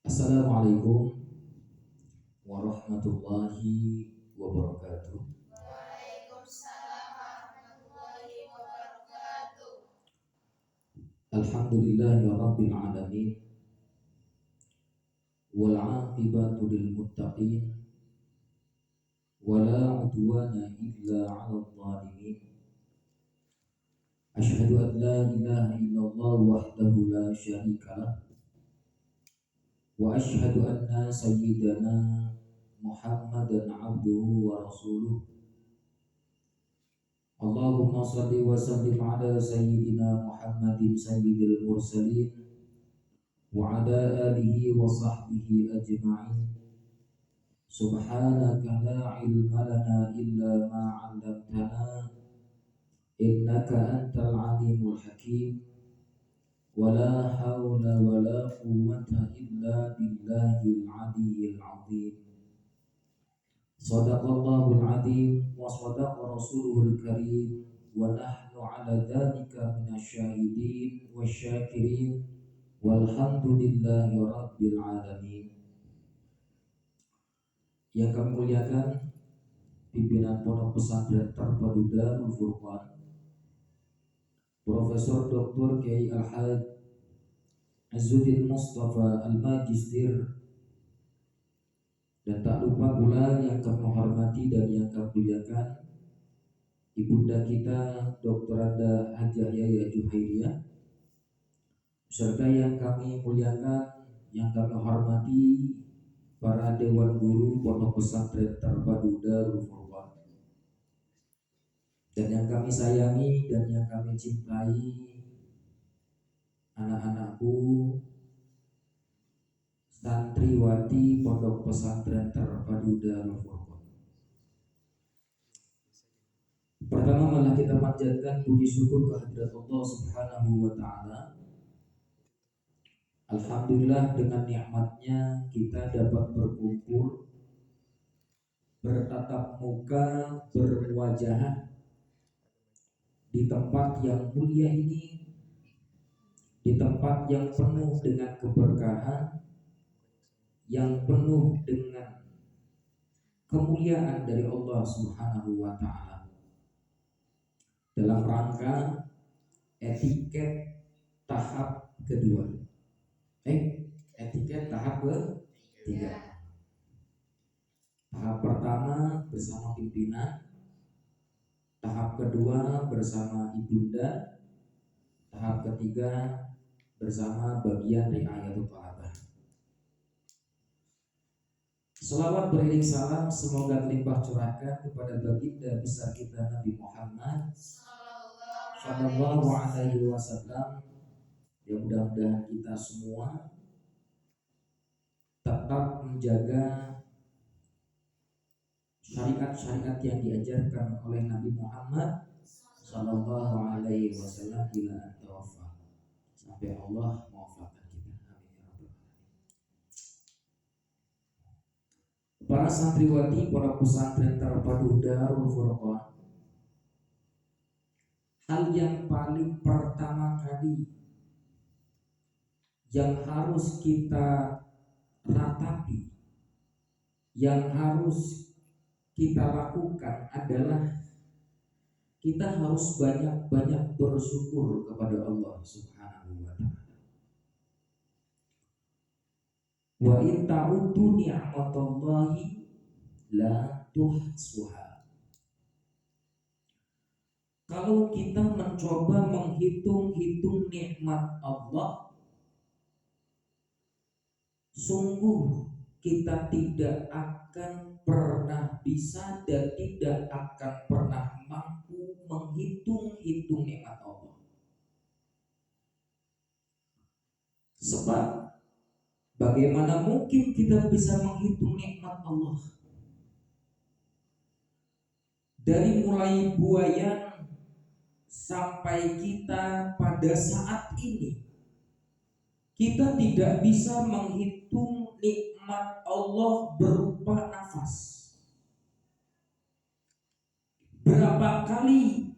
Assalamualaikum warahmatullahi wabarakatuh. Waalaikumsalam warahmatullahi wabarakatuh. Alhamdulillahi rabbil alamin wal aqibatu lil muttaqin wala udwana illa 'alal zalimin. Asyhadu an la ilaha illallah wahdahu la syarikalah wa asyhadu anna sayyidana Muhammadan 'abduhu wa rasuluh. Allahumma salli wa sallim ala sayyidina Muhammadin sayyidil mursalin wa ala alihi wa sahbihi ajma'in. Subhanaka la ilma lana illa ma 'allamtana innaka antal alimul hakim. Wa la hawla wa la quwwata illa billahil aliyyil azim. Sadaqallahul azim wa sadaqa rasuluhul karim wa nahnu ala dzalika minasyahidin wasyakirin walhamdulillahi rabbil alamin. Yang kami muliakan pimpinan Pondok Pesantren Terpadu Darul Furqan, Profesor Dr. Kiai Al-Haj Azzuddin Mustafa Al-Magistir, dan tak lupa pula yang kami hormati dan yang kami muliakan ibunda kita Dr. Anda Hajah Yaya Juhairiyah, serta yang kami muliakan, yang kami hormati para dewan guru Pondok Pesantren Terpadu Darul Furqan, dan yang kami sayangi dan yang kami cintai anak-anakku santriwati Pondok Pesantren Terpadu Darul Furqan. Pertama malah kita panjatkan puji syukur kehadirat Allah Subhanahu wa taala. Alhamdulillah, dengan nikmatnya kita dapat berkumpul, bertatap muka, berwajah di tempat yang mulia ini, di tempat yang penuh dengan keberkahan, yang penuh dengan kemuliaan dari Allah Subhanahu wa taala, dalam rangka etiket tahap kedua. Etiket tahap ketiga. Tahap pertama bersama pimpinan, tahap kedua bersama ibunda, tahap ketiga bersama bagian dari ayatul talabah. Selawat beriring salam semoga limpah curahkan kepada baginda besar kita Nabi Muhammad sallallahu alaihi wasallam. Ya, mudah-mudahan kita semua tetap menjaga syariat-syariat yang diajarkan oleh Nabi Muhammad sallallahu alaihi wasallam ila an-tawaffa, sampai Allah mewafatkan kita. Amin ya rabbal alamin. Para santriwati Pondok Pesantren Terpadu Darul Furqan, hal yang paling pertama kali yang harus kita ratapi, yang harus kita lakukan adalah kita harus banyak-banyak bersyukur kepada Allah Subhanahu wa ta'ala. Wa in ta'uddu ni'matallahi la tuhsuha. Kalau kita mencoba menghitung-hitung nikmat Allah, sungguh kita tidak akan pernah bisa dan tidak akan pernah mampu menghitung-hitung nikmat Allah. Sebab bagaimana mungkin kita bisa menghitung nikmat Allah? Dari mulai buayan sampai kita pada saat ini, kita tidak bisa menghitung nikmat Allah berupa nafas. Berapa kali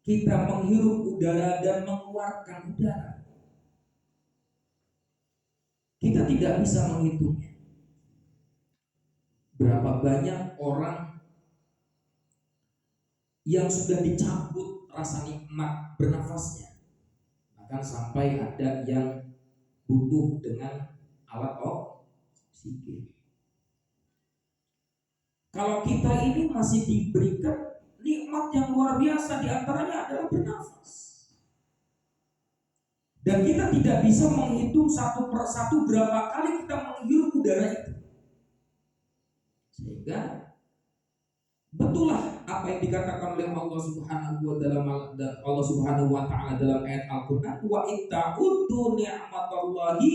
kita menghirup udara dan mengeluarkan udara? Kita tidak bisa menghitungnya. Berapa banyak orang yang sudah dicabut rasa nikmat bernafasnya, bahkan sampai ada yang butuh dengan alat oksigen. Kalau kita ini masih diberikan nikmat yang luar biasa, diantaranya adalah bernafas. Dan kita tidak bisa menghitung satu persatu berapa kali kita menghirup udara itu. Sehingga betullah apa yang dikatakan oleh Allah Subhanahu wa taala dalam ayat Al-Qur'an, wa itta'uddu ni'matallahi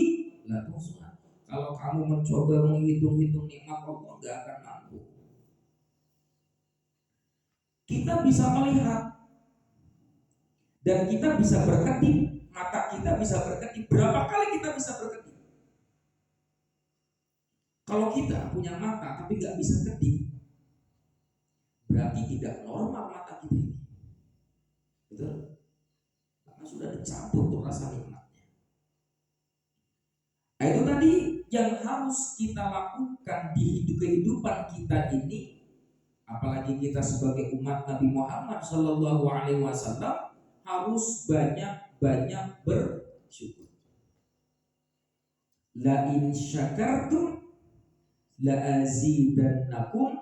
la tuhsuha. Kalau kamu mencoba menghitung-hitung nikmat Allah, enggak akan mampu. Kita bisa melihat dan kita bisa berkedip, mata kita bisa berkedip. Berapa kali kita bisa berkedip? Kalau kita punya mata tapi nggak bisa kedip, berarti tidak normal mata kita ini. Betul? Karena sudah dicabut tuh rasa nikmatnya. Nah, itu tadi yang harus kita lakukan di kehidupan kita ini, apalagi kita sebagai umat Nabi Muhammad Shallallahu Alaihi Wasallam harus banyak-banyak bersyukur. La in syakartum la azidannakum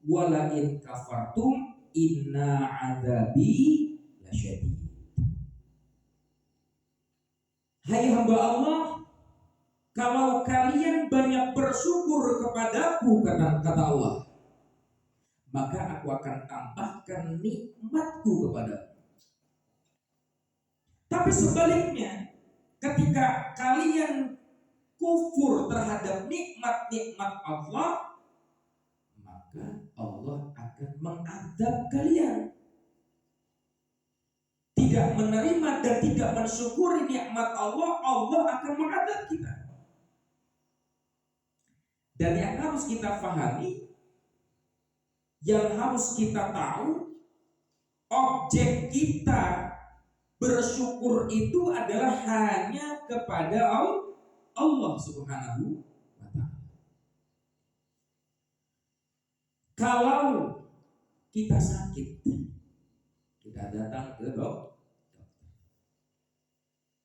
wa la in kafartum inna adzabi lasyadid. Hai hamba Allah, kalau kalian banyak bersyukur kepadaku, kata Allah, maka aku akan tambahkan nikmatku kepadamu. Tapi sebaliknya, ketika kalian kufur terhadap nikmat-nikmat Allah, maka Allah akan mengadab kalian. Tidak menerima dan tidak mensyukuri nikmat Allah, Allah akan mengadab kita. Dan yang harus kita pahami, yang harus kita tahu, objek kita bersyukur itu adalah hanya kepada Allah Subhanahu wa ta'ala. Kalau kita sakit, kita datang ke dokter.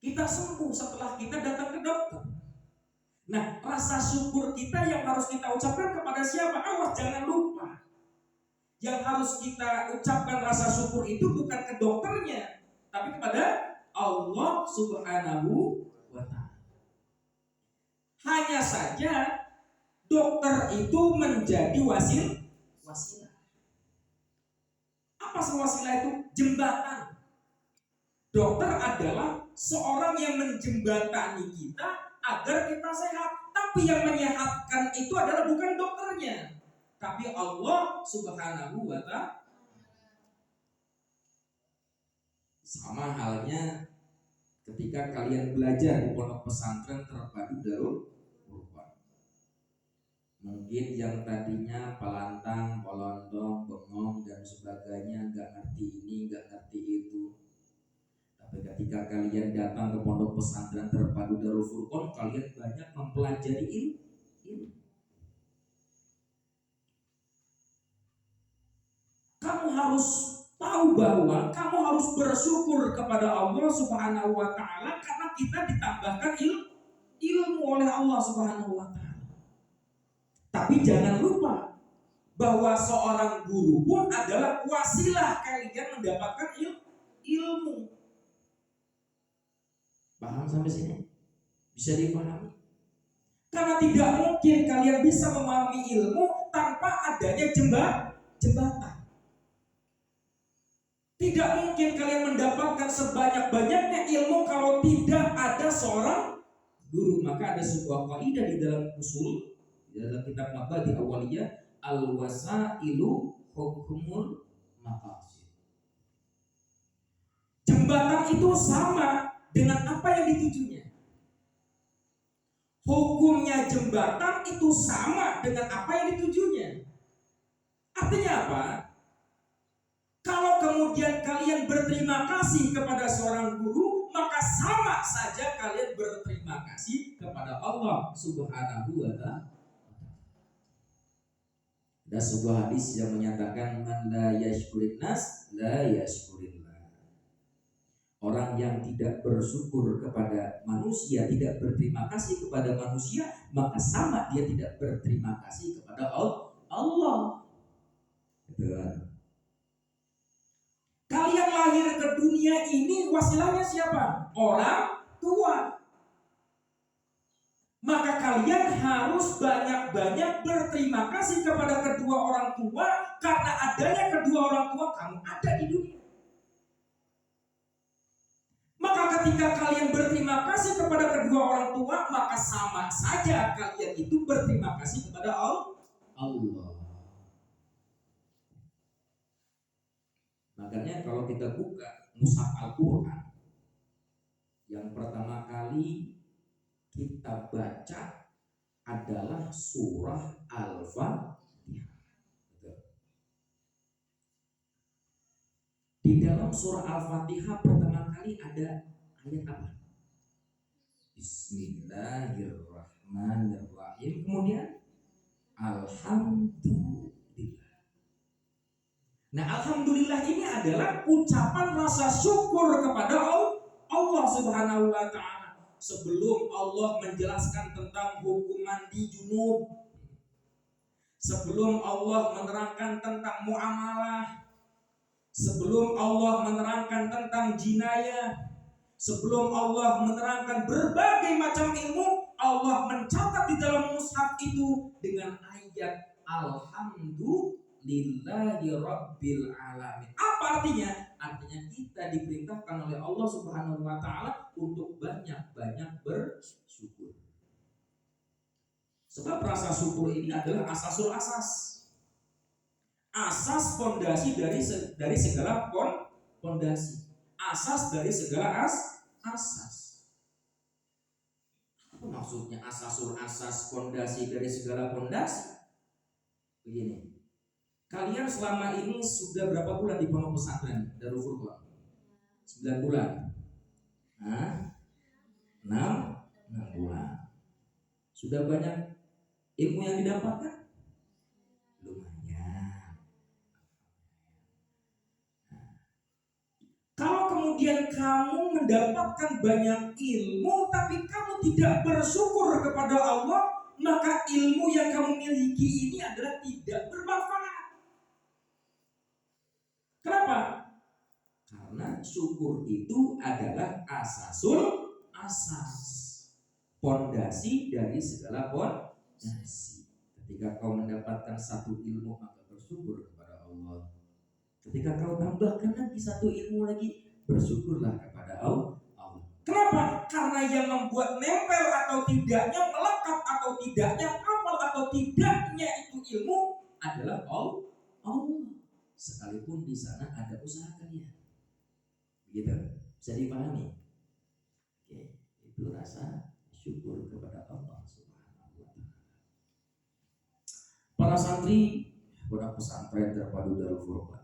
Kita sembuh setelah kita datang ke dokter. Nah, rasa syukur kita yang harus kita ucapkan kepada siapa? Awas, jangan lupa. Yang harus kita ucapkan rasa syukur itu bukan ke dokternya, tapi kepada Allah Subhanahu wa ta'ala. Hanya saja dokter itu menjadi wasilah. Apa wasilah itu? Jembatan. Dokter adalah seorang yang menjembatani kita agar kita sehat. Tapi yang menyehatkan itu adalah bukan dokternya, tapi Allah Subhanahu wa ta'ala. Sama halnya ketika kalian belajar di pondok pesantren terpadu Darul Qur'an. Mungkin yang tadinya pelantang, pelondong, bengong dan sebagainya, nggak ngerti ini, nggak ngerti itu. Tapi ketika kalian datang ke pondok pesantren terpadu Darul Furqan, kalian banyak mempelajari ilmu. Kamu harus tahu bahwa kamu harus bersyukur kepada Allah Subhanahu wa ta'ala karena kita ditambahkan ilmu oleh Allah Subhanahu wa ta'ala. Tapi jangan lupa bahwa seorang guru pun adalah wasilah kalian mendapatkan ilmu. Paham sampai sini? Bisa dipahami? Karena tidak mungkin kalian bisa memahami ilmu tanpa adanya jembatan. Tidak mungkin kalian mendapatkan sebanyak-banyaknya ilmu kalau tidak ada seorang guru. Maka ada sebuah kaidah di dalam usul, di dalam kitab Mabadi Awaliyah, al-wasailu hukmul maqasid. Jembatan itu sama dengan apa yang ditujunya. Hukumnya jembatan itu sama dengan apa yang ditujunya. Artinya apa? Kalau kemudian kalian berterima kasih kepada seorang guru, maka sama saja kalian berterima kasih kepada kepada Allah Subhanahu wa Ta'ala. Ada sebuah hadis yang menyatakan man la yashkurin nas la yashkurillah. Orang yang tidak bersyukur kepada manusia, tidak berterima kasih kepada manusia, maka sama dia tidak berterima kasih kepada Allah. Kalian lahir ke dunia ini wasilahnya siapa? Orang tua. Maka kalian harus banyak-banyak berterima kasih kepada kedua orang tua, karena adanya kedua orang tua kamu ada di dunia. Maka ketika kalian berterima kasih kepada kedua orang tua, maka sama saja kalian itu berterima kasih kepada Allah. Makanya kalau kita buka mushaf Al-Quran, yang pertama kali kita baca adalah surah Al-Fatihah. Di dalam surah Al-Fatihah pertama kali ada ayat apa? Bismillahirrahmanirrahim. Kemudian Alhamdulillah. Nah, Alhamdulillah ini adalah ucapan rasa syukur kepada Allah Subhanahu wa Ta'ala. Sebelum Allah menjelaskan tentang hukum mandi junub, sebelum Allah menerangkan tentang muamalah, sebelum Allah menerangkan tentang jinayah, sebelum Allah menerangkan berbagai macam ilmu, Allah mencatat di dalam mushaf itu dengan ayat Alhamdulillahi Rabbil Alamin. Apa artinya? Artinya kita diperintahkan oleh Allah Subhanahu wa Ta'ala untuk banyak-banyak bersyukur. Sebab rasa syukur ini adalah asasul asas. Asas fondasi dari segala fondasi. Asas dari segala asas. Apa maksudnya asasul asas, fondasi dari segala fondasi? Begini. Kalian selama ini sudah berapa bulan di pondok pesantren Darul Furqan? 9 bulan. 6 bulan. Sudah banyak ilmu yang didapatkan? Lumayan. Kalau kemudian kamu mendapatkan banyak ilmu tapi kamu tidak bersyukur kepada Allah, maka ilmu yang kamu miliki ini adalah tidak bermanfaat. Kenapa? Karena syukur itu adalah asasul asas, fondasi dari segala fondasi. Ketika kau mendapatkan satu ilmu, maka bersyukur kepada Allah. Ketika kau tambahkan lagi satu ilmu lagi, bersyukurlah kepada Allah. Kenapa? Karena yang membuat nempel atau tidaknya, melekat atau tidaknya, hafal atau tidaknya itu ilmu adalah Allah. Sekalipun di sana ada usaha kalian. Begitu, bisa dipahami? Oke, itu rasa syukur kepada Allah Subhanahu wa Ta'ala. Para santri pondok pesantren terpadu Darul Furqan,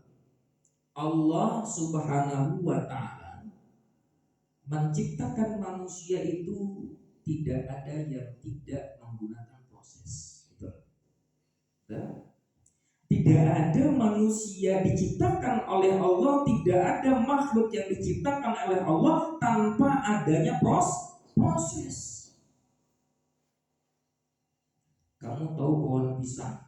Allah Subhanahu wa Ta'ala menciptakan manusia itu tidak ada yang tidak menggunakan proses. Betul? Tidak ada manusia diciptakan oleh Allah, tidak ada makhluk yang diciptakan oleh Allah tanpa adanya proses. Kamu tahu pohon pisang?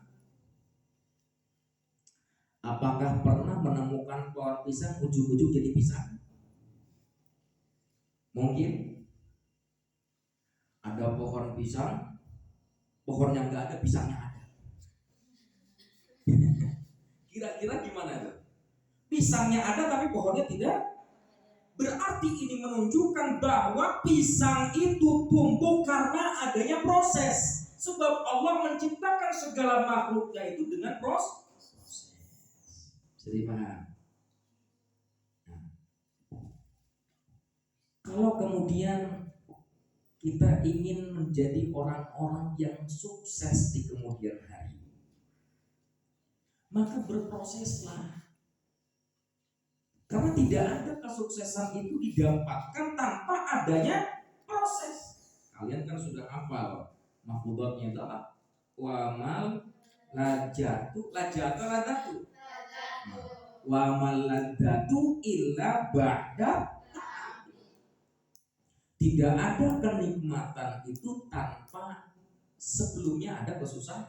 Apakah pernah menemukan pohon pisang ujung-ujung jadi pisang? Mungkin. Ada pohon pisang, pohon yang nggak ada pisangnya ada. Kira-kira gimana tuh? Pisangnya ada tapi pohonnya tidak. Berarti ini menunjukkan bahwa pisang itu tumbuh karena adanya proses. Sebab Allah menciptakan segala makhluknya itu dengan proses. Jadi paham? Kalau kemudian kita ingin menjadi orang-orang yang sukses di kemudian hari, maka berproseslah. Karena tidak ada kesuksesan itu didapatkan tanpa adanya proses. Kalian kan sudah hafal mahfudhatnya itu apa? Wamal lajatu, lajatu. Wamal ladzatu illa ba'da. Tidak ada kenikmatan itu tanpa sebelumnya ada kesusahan.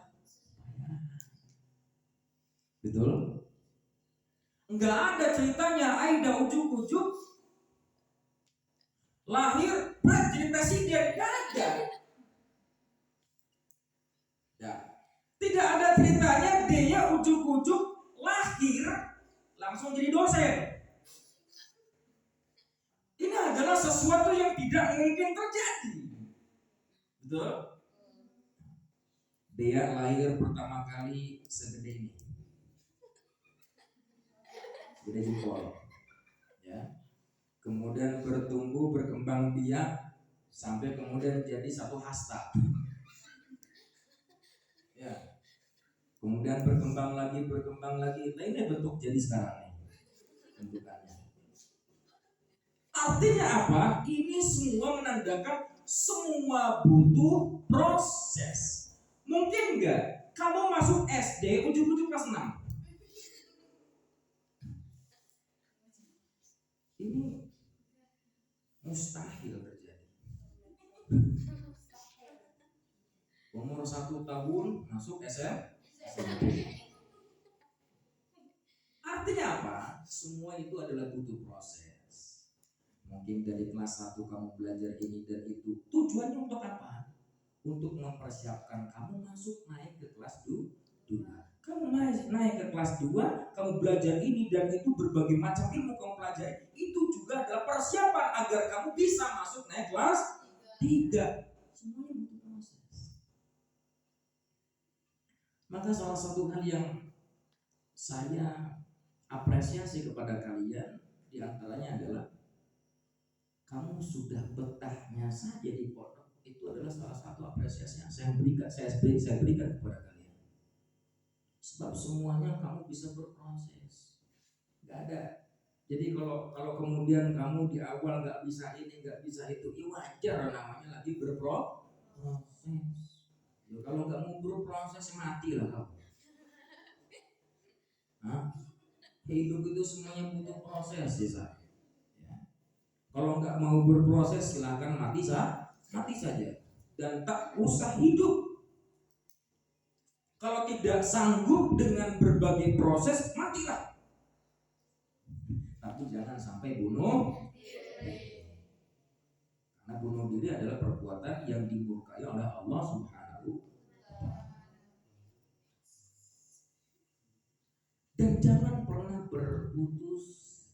Betul? Enggak ada ceritanya Aida ujuk-ujuk lahir jadi presiden, enggak ada. Ya. Tidak ada ceritanya dia ujuk-ujuk lahir langsung jadi dosen. Ini adalah sesuatu yang tidak mungkin terjadi. Betul? Dia lahir pertama kali segede ini, segede jempol, ya. Kemudian bertumbuh, berkembang biak sampai kemudian jadi satu hasta, ya. Kemudian berkembang lagi. Nah, ini bentuk jadi sekarang nih bentukannya. Artinya apa? Ini semua menandakan semua butuh proses. Mungkin enggak kamu masuk SD ujung-ujung kelas 6? Ini mustahil terjadi. Umur 1 tahun masuk SMP. Artinya apa? Semua itu adalah butuh proses. Mungkin dari kelas 1 kamu belajar ini dan itu. Tujuannya untuk apa? Untuk mempersiapkan kamu naik ke kelas 2. Kamu naik ke kelas 2, kamu belajar ini dan itu, berbagai macam ilmu kamu pelajari. Itu juga adalah persiapan agar kamu bisa masuk naik kelas 3. Semuanya butuh proses. Maka salah satu hal yang saya apresiasi kepada kalian diantaranya adalah kamu sudah betahnya saja di pondok. Itu adalah salah satu apresiasi yang saya berikan kepada kalian. Sebab semuanya kamu bisa berproses. Gak ada. Jadi kalau kemudian kamu di awal gak bisa ini, gak bisa itu, ya wajar, namanya lagi berproses. Ya, kalau gak mau berproses matilah kamu. Hidup itu semuanya butuh proses ya. Kalau nggak mau berproses silahkan mati saja dan tak usah hidup. Kalau tidak sanggup dengan berbagai proses, matilah. Tapi jangan sampai bunuh diri. Karena bunuh diri adalah perbuatan yang dimurkai oleh Allah Subhanahu. Dan jangan pernah berputus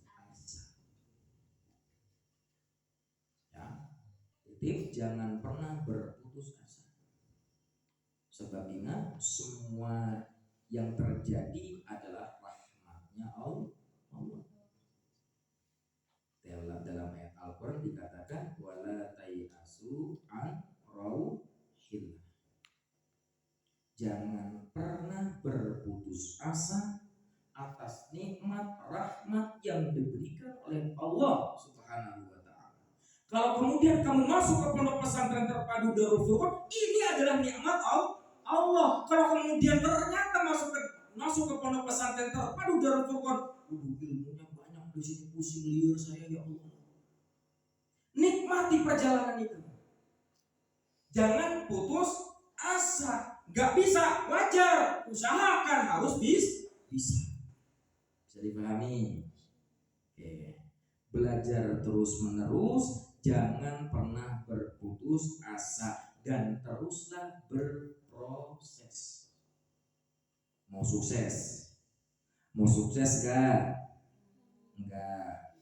asa. Ya, jangan pernah berputus asa. Sebab ingat, semua yang terjadi adalah rahmatnya Allah. Dalam ayat Al-Quran dikatakan wala tayasu an rauhillah. Jangan pernah berputus asa atas nikmat rahmat yang diberikan oleh Allah Subhanahu wa ta'ala. Kalau kemudian kamu masuk ke pondok pesantren terpadu Darul Furqan, ini adalah nikmat Allah. Kalau kemudian ternyata masuk ke pondok pesantren terpadu Darul Furqan, ilmunya banyak di sini, pusing liur saya ya Allah. Nikmati perjalanan itu. Jangan putus asa. Gak bisa, wajar. Usahakan, harus bisa. Bisa dipahami. Oke. Belajar terus menerus, jangan pernah berputus asa dan teruslah berproses. Mau sukses gak? Enggak.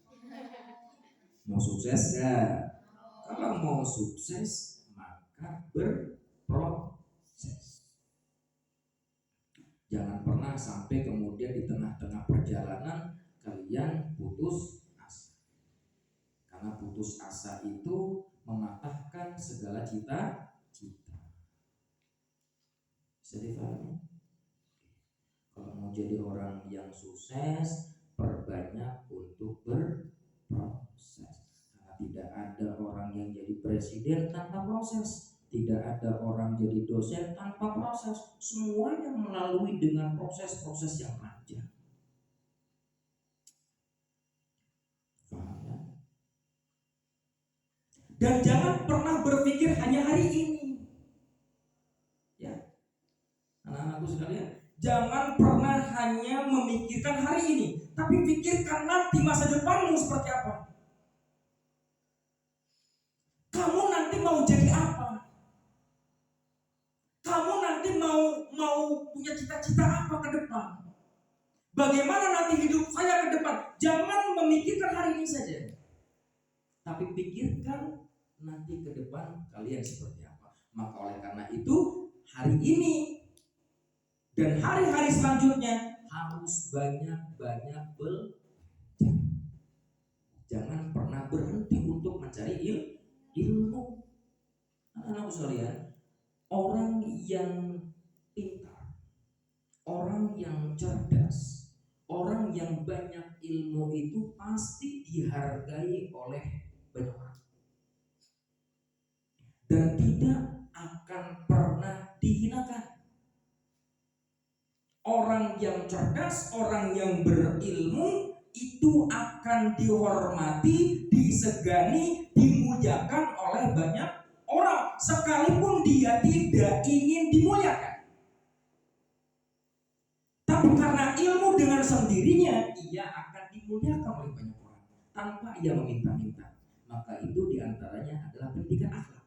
Mau sukses gak? Kalau mau sukses maka berproses. Jangan pernah sampai kemudian di tengah-tengah perjalanan kalian putus asa. Karena putus asa itu mematahkan segala cita-cita. Bisa dipahami? Kalau mau jadi orang yang sukses, perbanyak untuk berproses. Karena tidak ada orang yang jadi presiden tanpa proses, tidak ada orang jadi dosen tanpa proses. Semuanya melalui dengan proses-proses yang panjang. Paham ya? Dan jangan pernah berpikir hanya hari ini. Ya, anak-anakku sekalian, jangan pernah hanya memikirkan hari ini, tapi pikirkan nanti masa depanmu seperti apa. Kamu nanti mau jadi apa? Kamu nanti mau punya cita-cita apa ke depan? Bagaimana nanti hidup saya ke depan? Jangan memikirkan hari ini saja, tapi pikirkan nanti ke depan kalian seperti apa. Maka oleh karena itu, hari ini dan hari-hari selanjutnya harus banyak-banyak belajar. Jangan pernah berhenti untuk mencari ilmu. Anak-anak sekalian, orang yang pintar, orang yang cerdas, orang yang banyak ilmu itu pasti dihargai oleh banyak orang dan tidak akan pernah dihinakan. Orang yang cerdas, orang yang berilmu itu akan dihormati, disegani, dimuliakan oleh banyak orang, sekalipun dia tidak ingin dimuliakan. Tapi karena ilmu dengan sendirinya, ia akan dimuliakan oleh banyak orang tanpa ia meminta-minta. Maka itu diantaranya adalah pendidikan akhlak.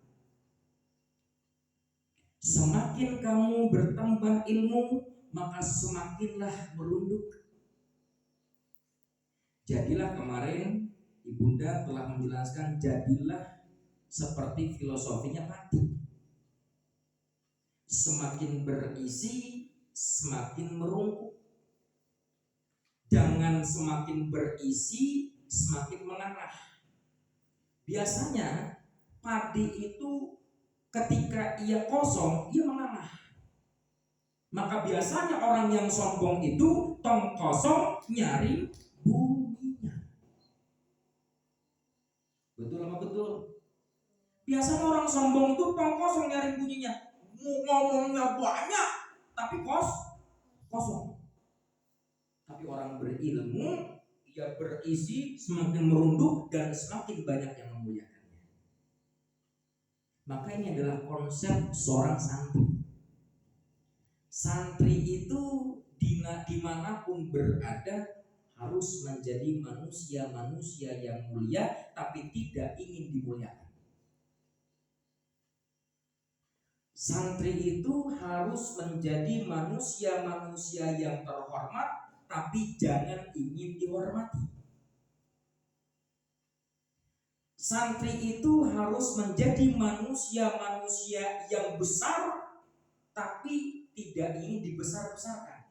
Semakin kamu bertambah ilmu, maka semakinlah merunduk. Jadilah, kemarin Ibunda telah menjelaskan, jadilah seperti filosofinya padi. Semakin berisi, semakin merungkuk. Jangan semakin berisi, semakin mengarah. Biasanya padi itu ketika ia kosong, ia mengarah. Maka biasanya orang yang sombong itu tong kosong nyari bunyinya. Betul apa betul? Biasanya orang sombong itu tong kosong nyari bunyinya. Ngomongnya banyak tapi kosong. Tapi orang berilmu, ia berisi, semakin merunduk dan semakin banyak yang memuliakannya. Maka ini adalah konsep seorang santri. Santri itu dimanapun berada harus menjadi manusia-manusia yang mulia, tapi tidak ingin dimuliakan. Santri itu harus menjadi manusia-manusia yang terhormat, tapi jangan ingin dihormati. Santri itu harus menjadi manusia-manusia yang besar, tapi tidak ingin dibesar-besarkan.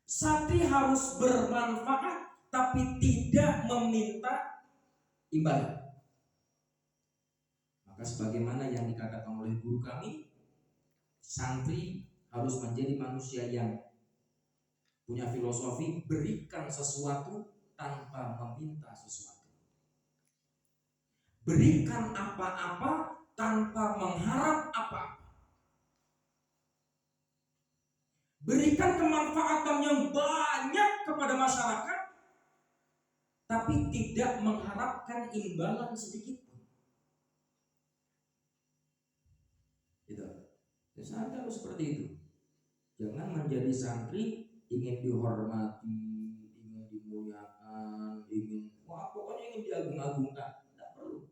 Santri harus bermanfaat, tapi tidak meminta imbalan. Maka sebagaimana yang dikatakan oleh guru kami, santri harus menjadi manusia yang punya filosofi berikan sesuatu tanpa meminta sesuatu. Berikan apa-apa tanpa mengharap apa-apa. Berikan kemanfaatan yang banyak kepada masyarakat, tapi tidak mengharapkan imbalan sedikit pun. Gitu. Santri harus seperti itu. Jangan menjadi santri ingin dihormati, ingin dimuliakan, pokoknya ingin diagung-agungkan. Tidak perlu.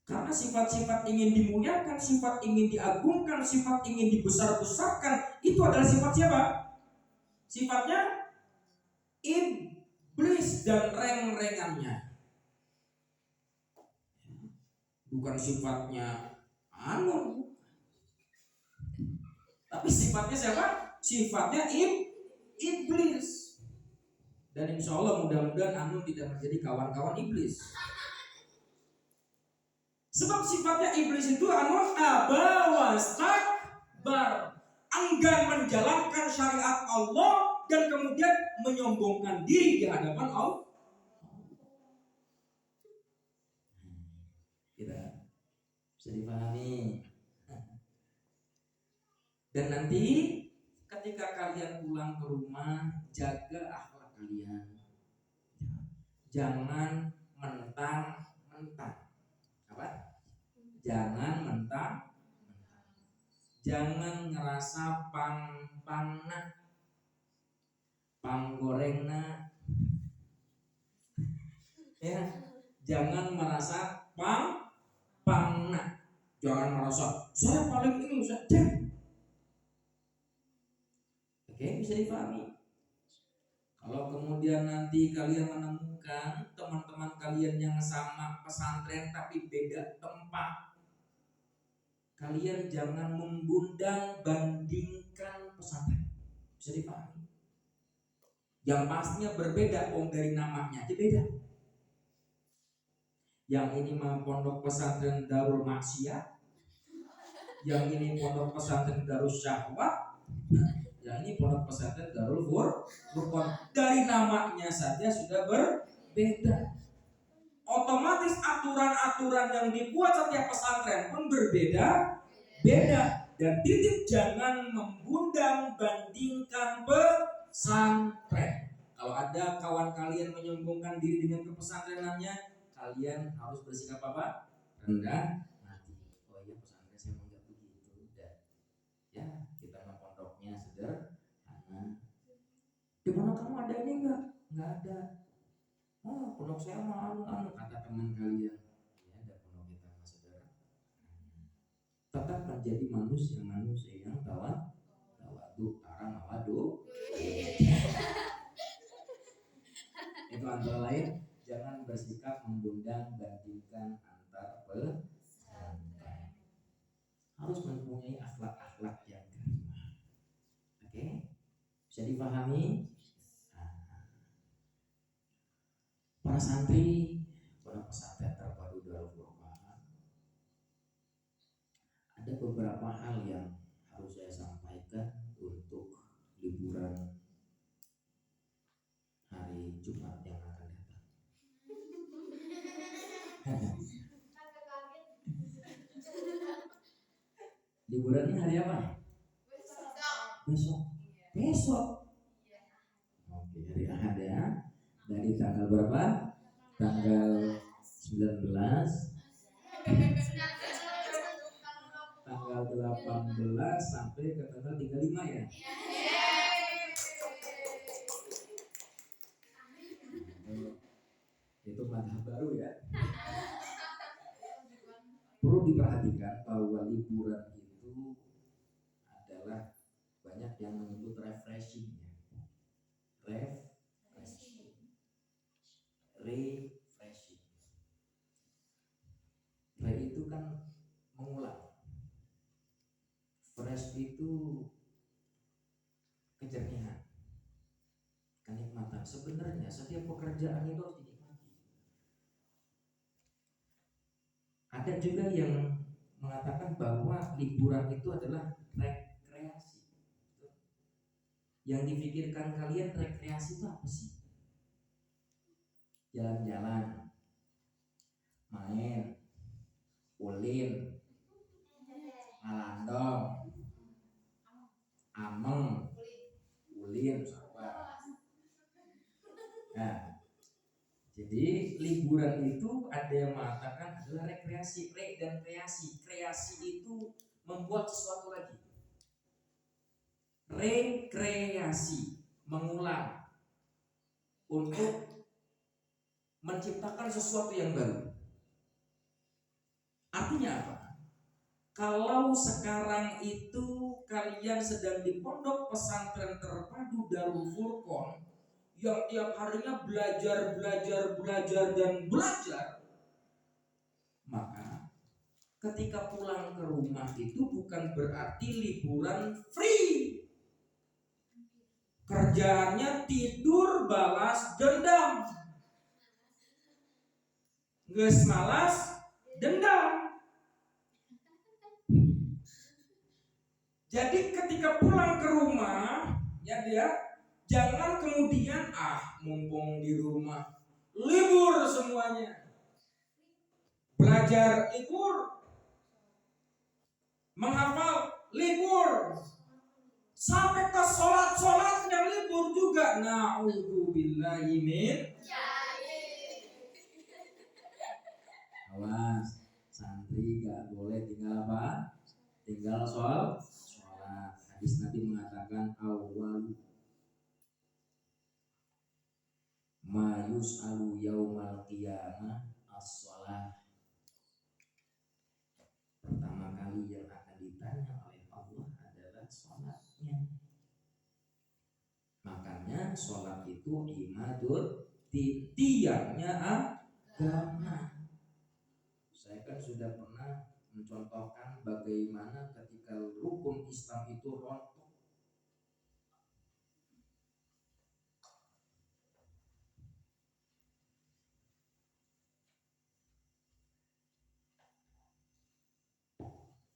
Karena sifat-sifat ingin dimuliakan, sifat ingin diagungkan, sifat ingin dibesar-besarkan, itu adalah sifat siapa? Sifatnya iblis dan reng-rengannya. Bukan sifatnya tapi sifatnya siapa? Sifatnya iblis. Dan insya Allah mudah-mudahan Anun tidak menjadi kawan-kawan iblis. Sebab sifatnya iblis itu aba wastakbar, enggan menjalankan syariat Allah dan kemudian menyombongkan diri di hadapan Allah. Bisa dipahami. Dan nanti ketika kalian pulang ke rumah, jaga akhlak kalian. Jangan mentang-mentang. Apa? Jangan mentang. Jangan ngerasa pang-pangna, panggorengna. Ya, jangan merasa pangna. Jangan merasa saya paling ini saja. Oke, bisa dipahami. Kalau kemudian nanti kalian menemukan teman-teman kalian yang sama pesantren tapi beda tempat, kalian jangan membundang bandingkan pesantren. Bisa dipahami. Yang pastinya berbeda, dari namanya aja beda. Yang ini mah pondok pesantren Darul Maksiat, yang ini pondok pesantren Darul Syahwat, yang ini pondok pesantren Darul Furqan. Dari namanya saja sudah berbeda. Otomatis aturan-aturan yang dibuat setiap pesantren pun berbeda. Dan titip jangan membundang bandingkan pesantren. Kalau ada kawan kalian menyombongkan diri dengan kepesantrenannya, kalian harus bersikap apa? Rendah hati. Oh iya, pesantren saya enggak begitu. Dan ya, kita mah pondoknya sederhana. Di pondok kamu ada ini enggak? Enggak ada. Oh, pondok saya mah anu kata teman kalian. Ya, ada pondok kita mah sederhana. Tetap menjadi manusia yang tawadu, tarang mawadu. Itu antara lain. Jangan bersikap membundang bandingkan antar pesantren. Harus mempunyai akhlak-akhlak yang karimah. Oke? Bisa dipahami? Para santri, para pesantren terpadu Darul Furqan, ada beberapa hal yang harus saya sampaikan untuk liburan hari Jumat yang akan datang. Liburannya hari apa? Besok. Oke, hari Ahad ya. Dari tanggal berapa? Tanggal 19, tanggal 18 sampai ke tanggal 35 ya. Itu madhab baru ya. Perlu diperhatikan bahwa liburan itu adalah banyak yang menyebut refreshing. Refreshing. Itu kan mengulang. Fresh itu kejernihan, kenikmatan. Sebenarnya setiap pekerjaan itu harus dinikmati. Ada juga yang mengatakan bahwa liburan itu adalah rekreasi. Yang dipikirkan kalian rekreasi itu apa sih? Jalan-jalan, main, ulin, ngalandong, ameng, ulin, sabar. Nah, jadi liburan itu ada yang mengatakan adalah rekreasi, dan kreasi. Kreasi itu membuat sesuatu lagi. Rekreasi, mengulang untuk menciptakan sesuatu yang baru. Artinya apa? Kalau sekarang itu kalian sedang di pondok pesantren terpadu Darul Furqan yang tiap harinya belajar, maka ketika pulang ke rumah itu bukan berarti liburan free. Kerjaannya tidur, balas dendam. Geus malas dendam. Jadi ketika pulang ke rumah, ya dia jangan kemudian mumpung di rumah libur semuanya. Belajar libur, menghafal libur. Sampai ke sholat-sholatnya libur juga. Na'udzubillahi min. Awas, santri gak boleh tinggal apa? Tinggal sholat. Hadis Nabi mengatakan awal ma yus'alu yaumal qiyamah as-sholat. Pertama kali yang akan ditanya oleh Allah adalah sholatnya. Makanya sholat itu imadul tiangnya agama. Saya kan sudah pernah mencontohkan bagaimana ketika rukun Islam itu rontok.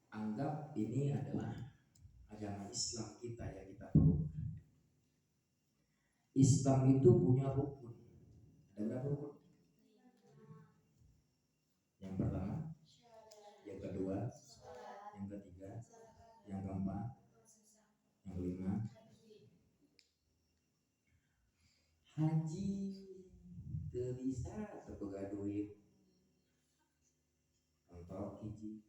Anggap ini adalah agama Islam kita yang kita perlu. Islam itu punya rukun. Ada berapa rukun? Yang pertama, yang kedua, yang ketiga, yang keempat, yang kelima. Haji teu bisa teboga duit. Contoh hiji.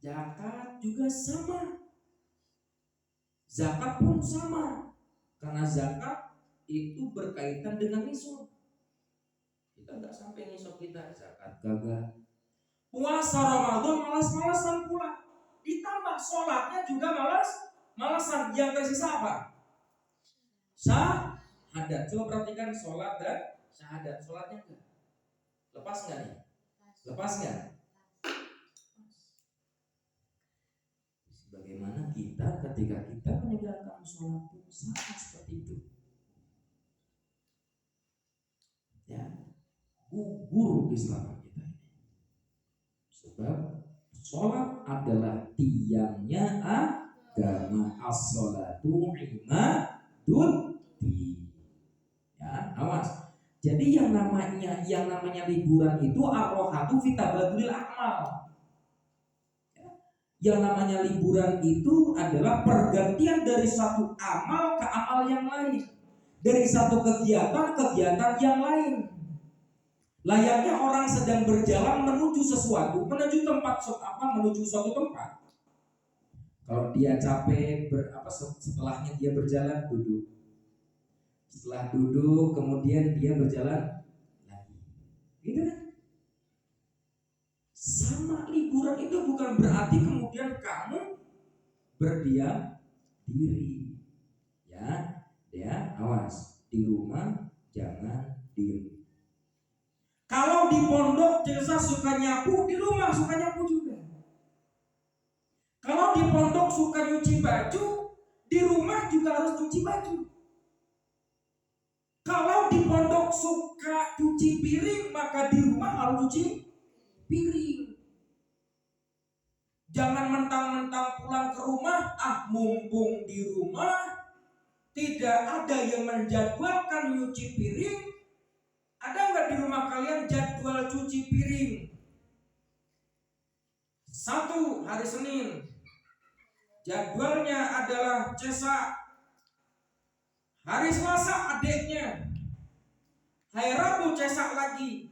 Zakat juga sama. Zakat pun sama. Karena zakat itu berkaitan dengan nisab. Kita nggak sampai nisab kita, zakat kagak. Puasa Ramadan malas-malasan pula. Ditambah sholatnya juga malasan. Yang tersisa apa? Syahadat. Coba perhatikan sholat dan syahadat. Sholatnya enggak? Lepas nggak nih? Lepas nggak? Bagaimana kita ketika kita meninggalkan sholat pun sama seperti itu. Ya, gugur keislaman kita ini. Sebab sholat adalah tiangnya agama. As-sholatu imadud din. Ya, awas. Jadi yang namanya liburan itu ar-rohatu fi tabadulil amal. Yang namanya liburan itu adalah pergantian dari satu amal ke amal yang lain, dari satu kegiatan yang lain. Layaknya orang sedang berjalan menuju sesuatu, menuju suatu tempat. Kalau dia capek, setelahnya dia berjalan duduk. Setelah duduk, kemudian dia berjalan lagi. Gitu kan? Sama liburan itu bukan berarti kemudian kamu berdiam diri. Ya, awas, di rumah jangan diem. Kalau di pondok jasa suka nyapu, di rumah suka nyapu juga. Kalau di pondok suka nyuci baju, di rumah juga harus cuci baju. Kalau di pondok suka cuci piring, maka di rumah harus cuci piring. Jangan mentang-mentang pulang ke rumah, mumpung di rumah tidak ada yang menjadwalkan nyuci piring. Ada nggak di rumah kalian jadwal cuci piring? 1 hari Senin jadwalnya adalah cesak. Hari Selasa adiknya. Hari Rabu cesak lagi.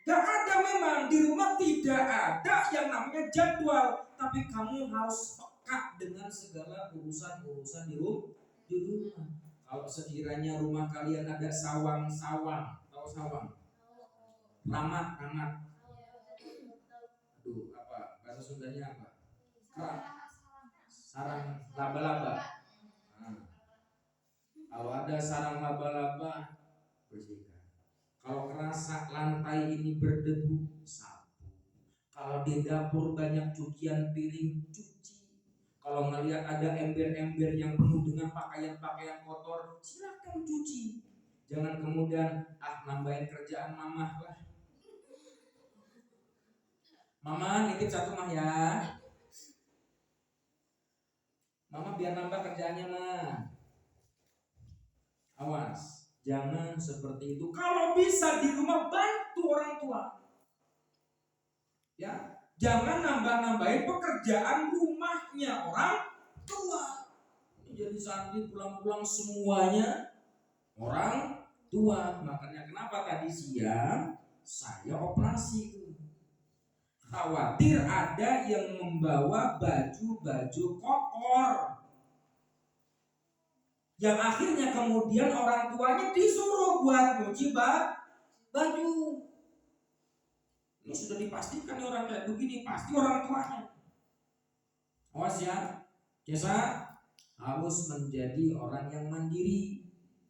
Gak ada, memang di rumah tidak ada yang namanya jadwal, tapi kamu harus peka dengan segala urusan di rumah. Kalau sekiranya rumah kalian ada sawang-sawang, tahu sawang? Ramat. Aduh, apa bahasa Sundanya apa? Sarang laba-laba. Kalau ada sarang laba-laba, bersihkan. Kalau kerasa lantai ini berdebu, sapu. Kalau di dapur banyak cucian piring, cuci. Kalau ngelihat ada ember-ember yang penuh dengan pakaian-pakaian kotor, silakan cuci. Jangan kemudian nambahin kerjaan mamah lah. Mama nitip 1 mah ya. Mama biar nambah kerjaannya mah. Awas. Jangan seperti itu. Kalau bisa di rumah bantu orang tua. Ya, Jangan nambah-nambahin pekerjaan rumahnya orang tua. Jadi santri pulang-pulang semuanya orang tua. Makanya kenapa tadi siang saya operasi. Khawatir ada yang membawa baju-baju kotor, yang akhirnya kemudian orang tuanya disuruh buat nyuci baju. Ini sudah dipastikan nih orang kayak begini pasti orang tuanya. Awas ya, Cesa harus menjadi orang yang mandiri.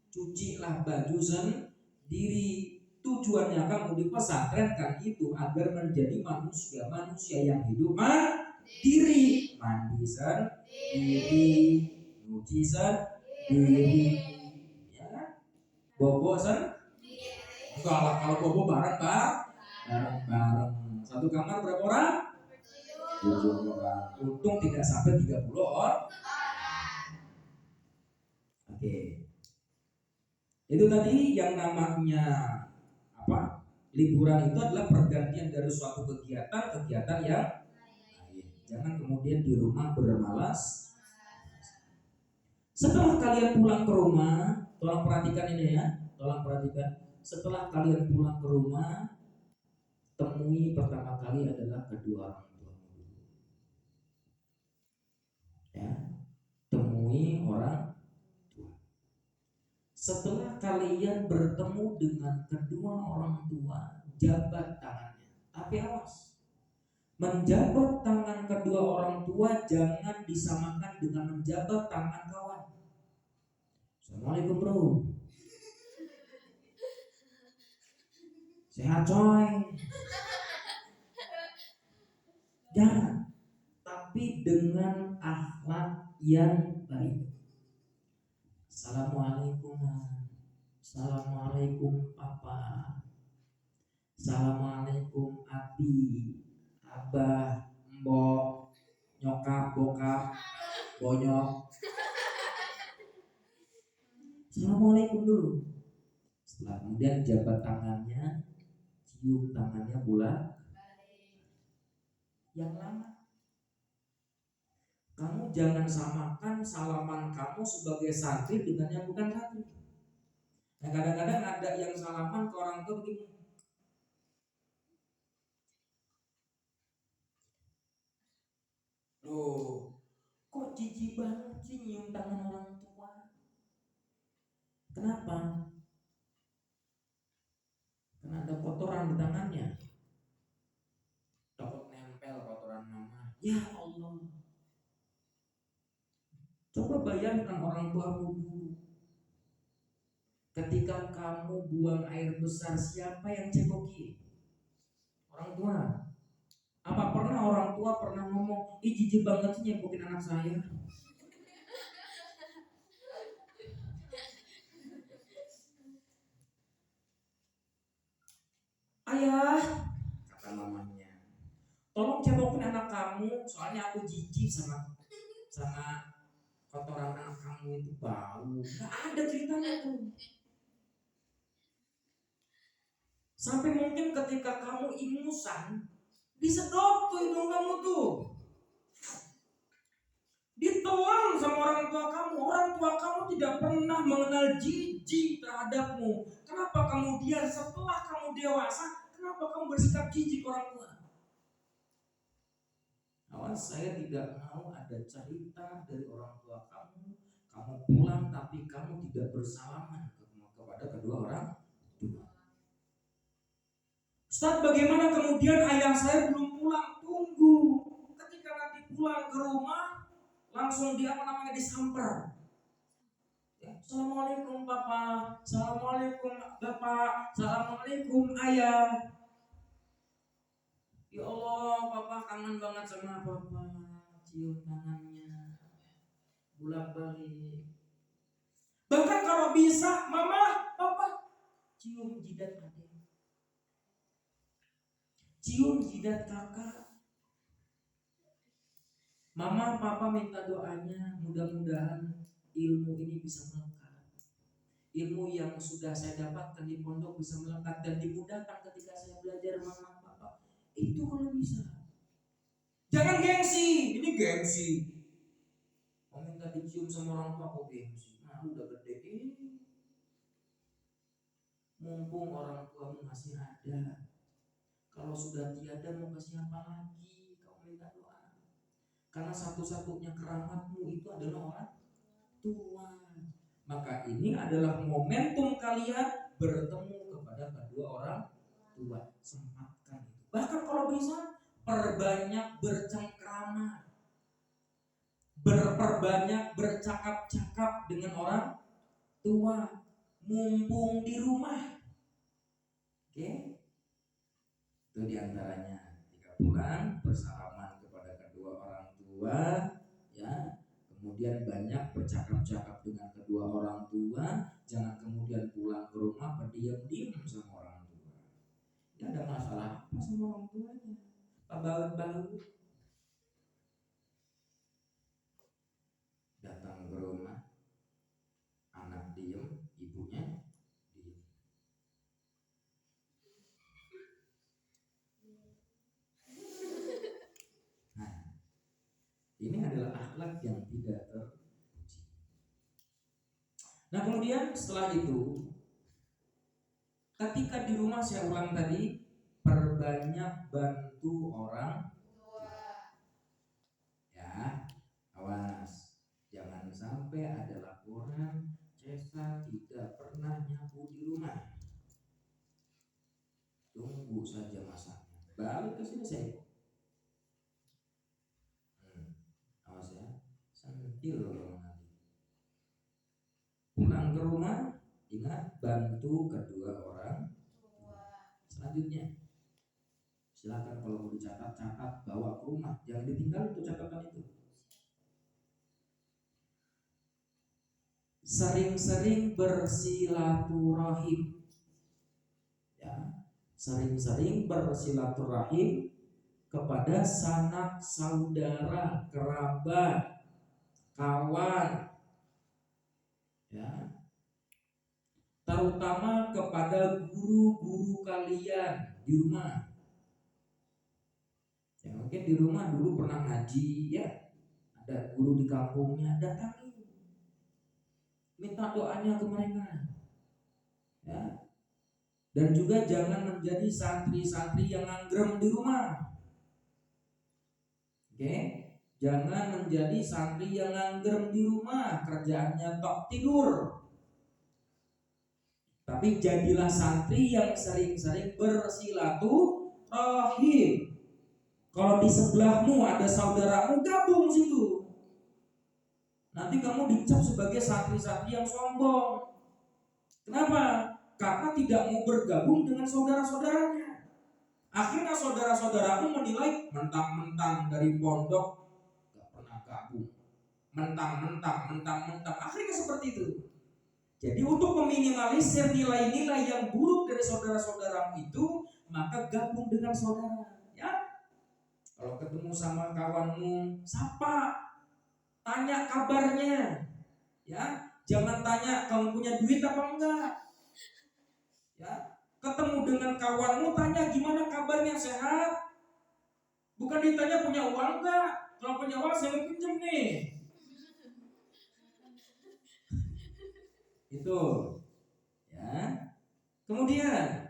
Cucilah baju sendiri. Tujuannya kamu di pesantren kan itu agar menjadi manusia yang hidup mandiri. Mandi sendiri, nyuci sendiri, ya kan? Bobo sendiri. Enggak lah, kalau bobo bareng-bareng. Satu kamar berapa orang? 7 orang. Untung tidak sampai 30 orang. Oke. Itu tadi yang namanya apa? Liburan itu adalah pergantian dari suatu kegiatan yang lain. Jangan kemudian di rumah bermalas. Setelah kalian pulang ke rumah, tolong perhatikan ini ya. Tolong perhatikan. Setelah kalian pulang ke rumah, temui pertama kali adalah kedua orang tuamu dulu. Ya, temui orang tua. Setelah kalian bertemu dengan kedua orang tua, jabat tangannya. Tapi awas, menjabat tangan kedua orang tua jangan disamakan dengan menjabat tangan kawan. Assalamualaikum bro. Sehat coy. Jangan, tapi dengan akhlak yang baik. Assalamualaikum, assalamualaikum papa, assalamualaikum abi, abah, mbok, nyokap, bokap, bonyok. Assalamualaikum dulu. Setelah kemudian jabat tangannya, cium tangannya bulat. Yang lama, kamu jangan samakan salaman kamu sebagai santri dengan yang bukan santri. Nah, kadang-kadang ada yang salaman ke orang tua begini. Loh, kok jijik banget sih nyium tangan orang tua? Kenapa? Karena ada kotoran di tangannya. Takut nempel kotoran mama. Ya Allah. Coba bayangkan orang tuamu dulu. Ketika kamu buang air besar, siapa yang cekoki? Orang tua. Apa pernah orang tua pernah ngomong, ih jijik banget sih nyepokin anak saya? Ayah, kata mamanya, tolong cepokin anak kamu, soalnya aku jijik sama kotoran anak kamu itu bau. Gak ada ceritanya tuh. Sampai mungkin ketika kamu ingusan, disedot tuh hidung kamu tuh, ditelan sama orang tua kamu. Orang tua kamu tidak pernah mengenal jijik terhadapmu. Kenapa kemudian setelah kamu dewasa, kenapa kamu bersikap jijik orang tua? Awas, saya tidak mau ada cerita dari orang tua kamu pulang tapi kamu tidak bersalaman kepada kedua orang tua. Ustaz, bagaimana kemudian ayah saya belum pulang? Tunggu, ketika nanti pulang ke rumah langsung disamper. Ya, assalamualaikum papa, assalamualaikum bapak, assalamualaikum ayah. Ya Allah, papa kangen banget sama papa. Cium tangannya, bolak-balik. Bahkan kalau bisa, mama, papa, cium jidat adik, cium jidat kakak. Mama, papa minta doanya, mudah-mudahan ilmu ini bisa melekat. Ilmu yang sudah saya dapatkan di pondok bisa melekat dan dimudahkan ketika saya belajar mama, papa. Itu kalau bisa. Jangan gengsi, ini gengsi. Mau minta dicium sama orang tua kok gengsi. Nah, udah gede mumpung orang tuamu masih ada. Kalau sudah tiada mau kasih apa lagi? Kau minta doa. Karena satu-satunya keramatmu itu adalah orang tua. Maka ini adalah momentum kalian bertemu kepada kedua orang tua. Sempatkan itu. Bahkan kalau bisa perbanyak bercengkrama, berperbanyak bercakap-cakap dengan orang tua mumpung di rumah. Oke? Itu diantaranya. Ketika pulang bersalaman kepada kedua orang tua, ya. Kemudian banyak bercakap-cakap dengan kedua orang tua. Jangan kemudian pulang ke rumah berdiam-diam sama orang tua. Ini ada masalah apa sama orang tuanya? Baut-baut. Datang ke rumah, anak diem, ibunya diem. Nah, ini adalah akhlak yang tidak terpuji. Nah, kemudian setelah itu, ketika di rumah, saya ulang tadi, perbanyak bantu orang tua. ya. Awas, jangan sampai ada laporan Cesa tidak pernah nyapu di rumah. Tunggu saja masaknya, balik ke sini saya. Awas ya, sentil kalau nanti pulang ke rumah, ingat bantu kedua orang tua. Selanjutnya, silakan kalau mau dicatat-catat, bawa ke rumah, jangan ditinggal itu catatan itu. Sering-sering bersilaturahim, ya, sering-sering bersilaturahim kepada sanak saudara, kerabat, kawan, ya, terutama kepada guru-guru kalian di rumah. Ya, mungkin di rumah dulu pernah ngaji, ya, ada guru di kampungnya, datangi, minta doanya ke mereka, ya. Dan juga jangan menjadi santri-santri yang nganggrem di rumah. Oke, jangan menjadi santri yang nganggrem di rumah, kerjaannya tok tidur. Tapi jadilah santri yang sering-sering bersilaturahim. Kalau di sebelahmu ada saudaramu, gabung situ. Nanti kamu dicap sebagai santri-santri yang sombong. Kenapa? Karena tidak mau bergabung dengan saudara-saudaranya. Akhirnya saudara-saudaramu menilai mentang-mentang dari pondok gak pernah gabung, mentang-mentang. Akhirnya seperti itu. Jadi untuk meminimalisir nilai-nilai yang buruk dari saudara-saudaramu itu, maka gabung dengan saudara. Ya, kalau ketemu sama kawanmu, sapa, tanya kabarnya. Ya, jangan tanya kamu punya duit apa enggak. Ya, ketemu dengan kawanmu, tanya gimana kabarnya, sehat? Bukan ditanya punya uang enggak. Kalau punya uang saya mau pinjam nih. Itu, ya. Kemudian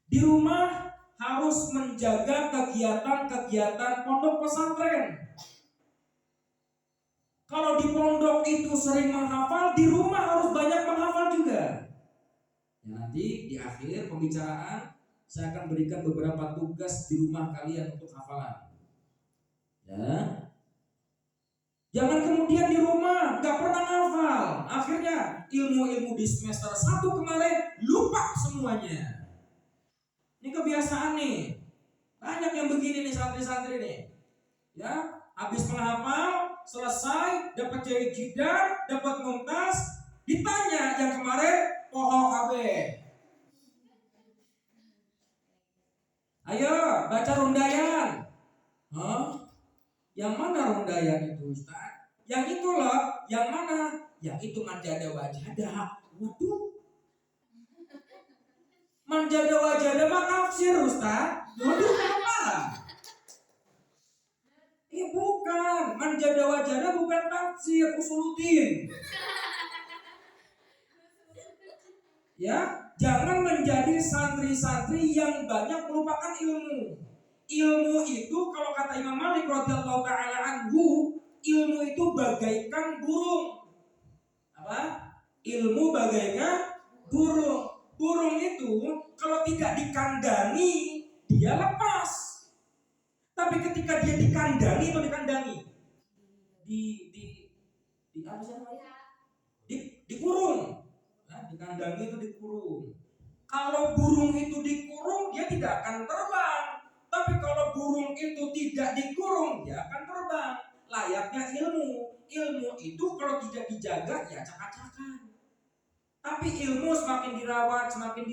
di rumah harus menjaga kegiatan-kegiatan pondok pesantren. Kalau di pondok itu sering menghafal, di rumah harus banyak menghafal juga. Ya, nanti di akhir pembicaraan saya akan berikan beberapa tugas di rumah kalian untuk hafalan. Ya, jangan kemudian di rumah gak pernah hafal, akhirnya ilmu-ilmu di semester 1 kemarin lupa semuanya. Ini kebiasaan nih, banyak yang begini nih santri-santri nih. Ya, habis menghafal, selesai, dapat jidar, dapat mumtaz, ditanya yang kemarin poho KB. Ayo baca rundayan. Hah? Yang mana rundayan itu, Ustaz? Yang itu loh. Yang mana? Yang itu manjada wajada. Waduh, manjada wajada mah tafsir, Ustaz. Waduh, apa? Manjada wajada bukan tafsir usuluddin. Ya, jangan menjadi santri-santri yang banyak melupakan ilmu. Ilmu itu kalau kata Imam Malik radhiyallahu taala anhu, ilmu itu bagaikan burung. Apa? Ilmu bagaikan burung. Burung itu kalau tidak dikandani, dia lepas. Tapi ketika dia dikandani atau dikandangi, di apa sih namanya? Dikurung. Nah, dikandani itu dikurung. Kalau burung itu dikurung, dia tidak akan terbang. Tapi kalau burung itu tidak dikurung, dia akan terbang. Layaknya ilmu. Ilmu itu kalau tidak dijaga, ya acak-acakan. Tapi ilmu semakin dirawat, semakin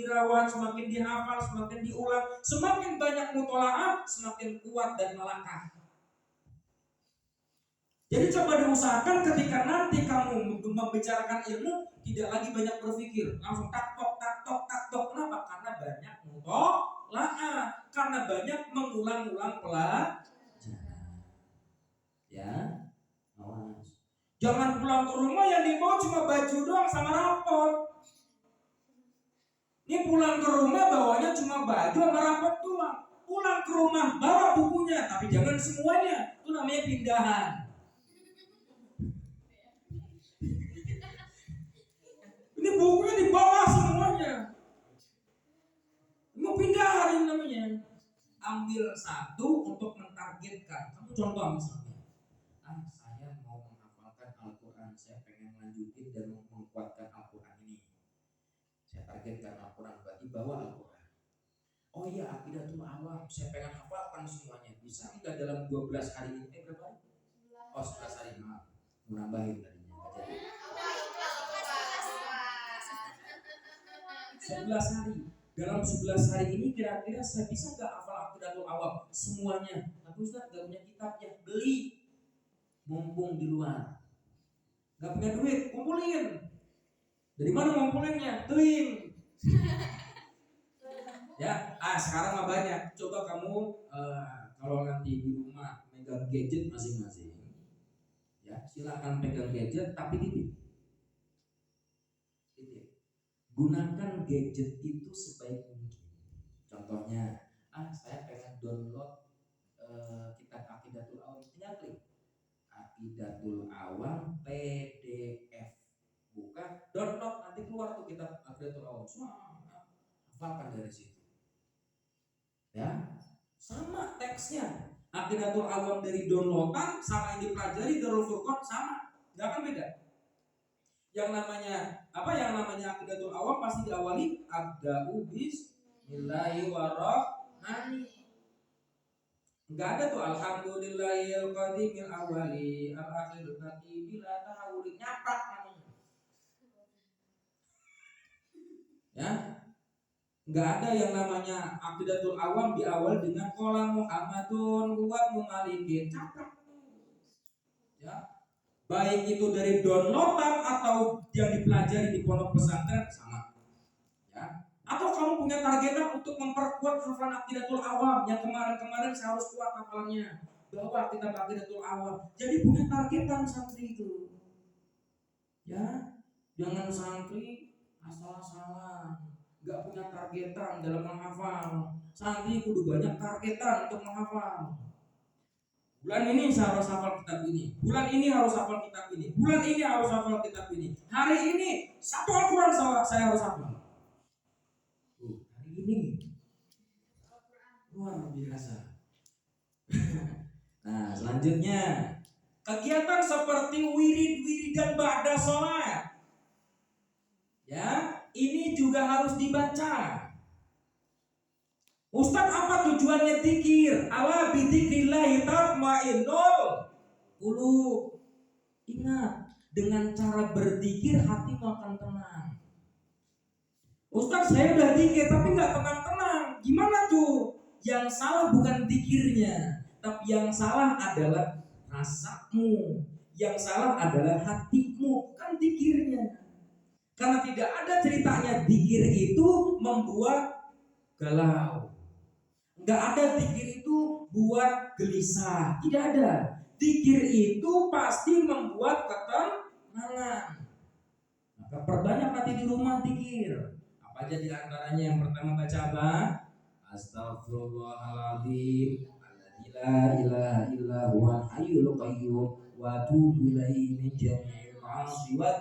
dihafal, semakin diulang, semakin banyak mutolaah, semakin kuat dan melangkah. Jadi coba diusahakan ketika nanti kamu membicarakan ilmu, tidak lagi banyak berpikir, langsung tak tok. Kenapa? Karena banyak mutolaah, karena banyak mengulang-ulang pelajaran. Ya, awas. Jangan pulang ke rumah yang dibawa cuma baju doang sama rapot. Ini pulang ke rumah bawanya cuma baju sama rapot doang. Pulang ke rumah bawa bukunya, tapi jangan semuanya. Itu namanya pindahan. Ini bukunya dibawa semuanya. Mau pindahan ini namanya. Ambil satu untuk mentargetkan. Kamu contoh misalnya. Saya mau menghafalkan Al-Quran, saya pengen lanjutin dan menguatkan Al-Quran ini. Saya targetkan Al-Quran, berarti bawa Al-Quran. Oh iya, Aqidatul Awam, saya pengen hafalkan semuanya. Bisa enggak dalam 12 hari ini? Berapa? Oh, 11 hari, maaf. Mau nambahin tadinya, enggak jadi. 11 hari. Dalam 11 hari ini kira-kira saya bisa enggak hafal Aqidatul Awam semuanya? Tapi Ustaz enggak punya kitabnya, beli. Mumpung di luar, nggak punya duit, kumpulin. Dari mana ngumpulinnya? Tuing. Ya, sekarang mah banyak. Coba kamu kalau nanti di rumah megang gadget masing-masing, ya silakan pegang gadget tapi titip. Gunakan gadget itu sebaik mungkin. Contohnya, saya pengen download kitab Aqidatul Awam, tinggal klik Aqidatul Awam PDF, buka download, nanti keluar tuh kitab Aqidatul Awam, semua hafalkan dari situ. Ya, sama teksnya. Aqidatul Awam dari downloadan sama yang dipelajari Darul Furqan sama, nggak akan beda. Yang namanya Aqidatul Awam pasti diawali abda'u bismillahirrahmanirrahim. Enggak ada tuh alhamdulillahil qadimil awali al akhir nati bila tahawuli, nyapak namanya. Ya. Enggak ada yang namanya Aqidatul Awam diawali dengan qala Muhammadun wa mumalikin, capak. Ya. Baik itu dari downloadan atau yang dipelajari di pondok pesantren sama. Ya. Atau kamu punya targetan untuk memperkuat hafalan Aqidatul Awam yang kemarin saya harus kuat hafalannya, bawa kitab Aqidatul Awam. Jadi punya targetan santri itu. Ya, jangan santri asal-asalan, nggak punya targetan dalam menghafal. Santri kudu banyak targetan untuk menghafal. Bulan ini saya harus hafal kitab ini. Bulan ini harus hafal kitab ini. Bulan ini harus hafal kitab ini. Hari ini satu Al-Quran saya harus hafal. Ini luar biasa. Nah, selanjutnya kegiatan seperti wirid-wiridan ba'da sholat, ya, ini juga harus dibaca. Ustaz, apa tujuannya zikir? Ala bidzikrillah tatmainnul qulub. Ingat, dengan cara berzikir hatimu akan tenang. Ustaz, saya udah zikir tapi nggak tenang-tenang. Gimana tuh? Yang salah bukan zikirnya, tapi yang salah adalah rasamu. Yang salah adalah hatimu, bukan zikirnya. Karena tidak ada ceritanya zikir itu membuat galau. Nggak ada zikir itu buat gelisah. Tidak ada. Zikir itu pasti membuat ketenangan. Maka perbanyak nanti di rumah zikir. Apa aja di antaranya? Yang pertama baca apa? Astaghfirullahaladzim alladzi la ilaha illa huwal hayyul qayyum wa atubu ilaihi min jami'il ma'asi wa.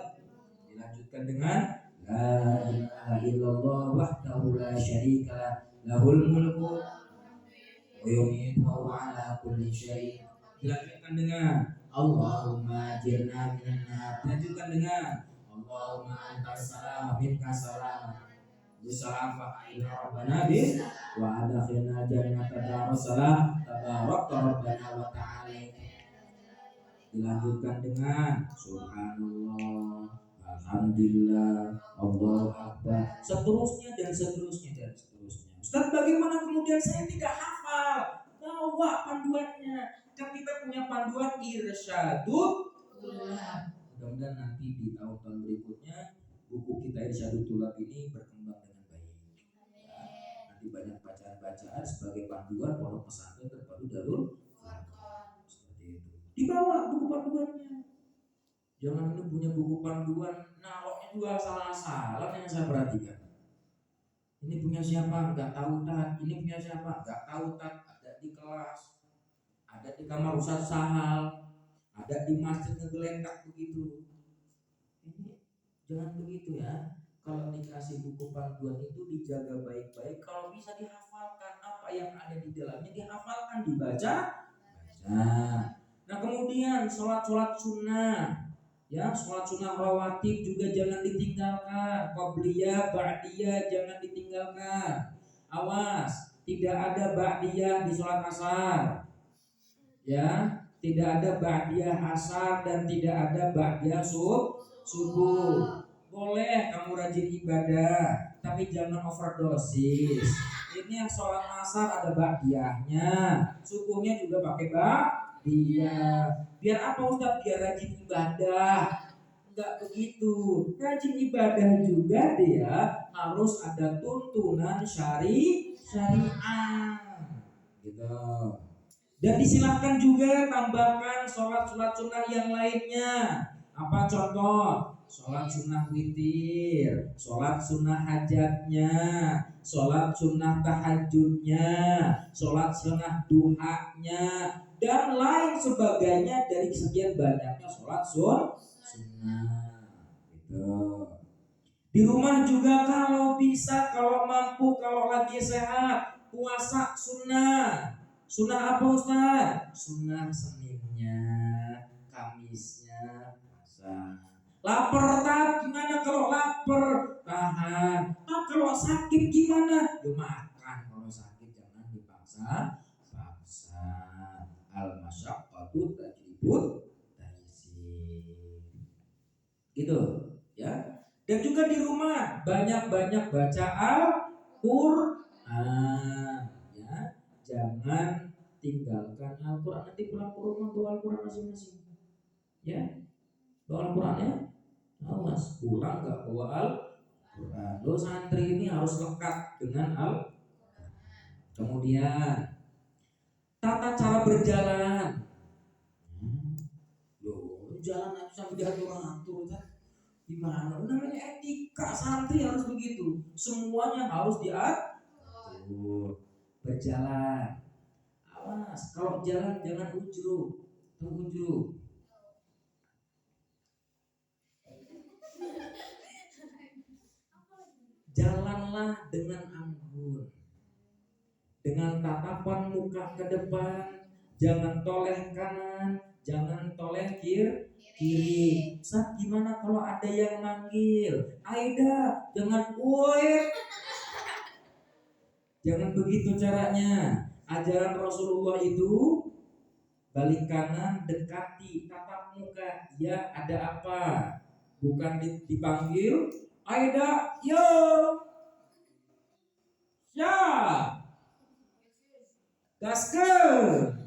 Dilanjutkan dengan la ilaha illallah wahdahu la syarika lah lahul mulku wa yumiitu wa huwa ala kulli syai'in. Dilanjutkan dengan Allahumma ajirna minan nar. Dilanjutkan dengan Allahumma antas salam minkas salam bisalam fa ila rabbana bi wa adkhilna jannata darussalam tabarakta rabbana wa ta'ala. Dilanjutkan dengan subhanallah alhamdulillah Allahu akbar, seterusnya dan seterusnya dan seterusnya. Ustaz, bagaimana kemudian saya tidak hafal? Bawa panduannya. Kan kita punya panduan irsyadut tulab. Mudah-mudahan nanti di tahun-tahun berikutnya buku kita Irsyadut Tulab ini berkembang dengan baik. Ya, nanti banyak bacaan-bacaan sebagai panduan pondok pesantren terpadu Darul Furqan. Seperti itu. Dibawa buku panduannya. Jangan ini punya buku panduan, naruhnya juga salah-salah yang saya perhatikan. Ini punya siapa? Enggak tahu tat. Ini punya siapa? Enggak tahu tat. Ada di kelas, ada di kamar Ustaz Sahal, ada di masjid ngegeletak begitu. Ini jangan begitu ya. Kalau dikasih buku panduan itu dijaga baik-baik. Kalau bisa dihafalkan, apa yang ada di dalamnya dihafalkan, dibaca. Nah kemudian sholat sunnah. Ya, sholat sunnah rawatib juga jangan ditinggalkan. Qobliyah, ba'diyah jangan ditinggalkan. Awas, tidak ada ba'diyah di sholat asar. Ya, tidak ada ba'diyah asar dan tidak ada ba'diyah subuh. Boleh kamu rajin ibadah, tapi jangan overdosis. Ini yang sholat asar ada ba'diyahnya, subuhnya juga pakai ba'diyah. Biar apa Ustaz? Biar rajin ibadah. Enggak begitu. Rajin ibadah juga dia harus ada tuntunan syariah. Gitu. Dan disilahkan juga tambahkan sholat sunnah yang lainnya. Apa contoh? Sholat sunnah witir, sholat sunnah hajatnya, sholat sunnah tahajudnya, sholat sunnah duhanya, dan lain sebagainya dari sekian banyaknya sholat sunnah. Gitu. Di rumah juga kalau bisa, kalau mampu, kalau lagi sehat, puasa sunnah. Sunnah apa Ustaz? Sunnah Seninnya, Kamisnya puasa. Lapar tak? Gimana kalau lapar? Tahan. Kalau sakit gimana? Ya makan. Kalau sakit jangan dipaksa. Al-masyaqqatu tajlibut taysir. Gitu ya. Dan juga di rumah banyak-banyak baca Al-Qur'an ya. Jangan tinggalkan Al-Qur'an. Nanti pulang ke rumah bawa Al-Qur'an masing-masing. Ya. Bawa Al-Qur'an ya. Awas, pulang enggak bawa Al-Qur'an. Lo santri ini harus lekat dengan Al-Qur'an. Kemudian tata cara berjalan. Loh, jalan aja sampai diatur-atur kan? Gimana? Namanya etika, santri harus begitu. Semuanya harus diatur. Berjalan. Awas, kalau jalan jangan ujruk. Ujruk. Jalanlah dengan anggun, dengan tatapan muka ke depan, jangan toleh kanan, jangan toleh kiri. Saat gimana kalau ada yang manggil, Aida, jangan woi. Jangan begitu caranya. Ajaran Rasulullah itu balik kanan, dekati, tatap muka. Ya, ada apa? Bukan dipanggil, Aida, yo. Ya. Gaskeun.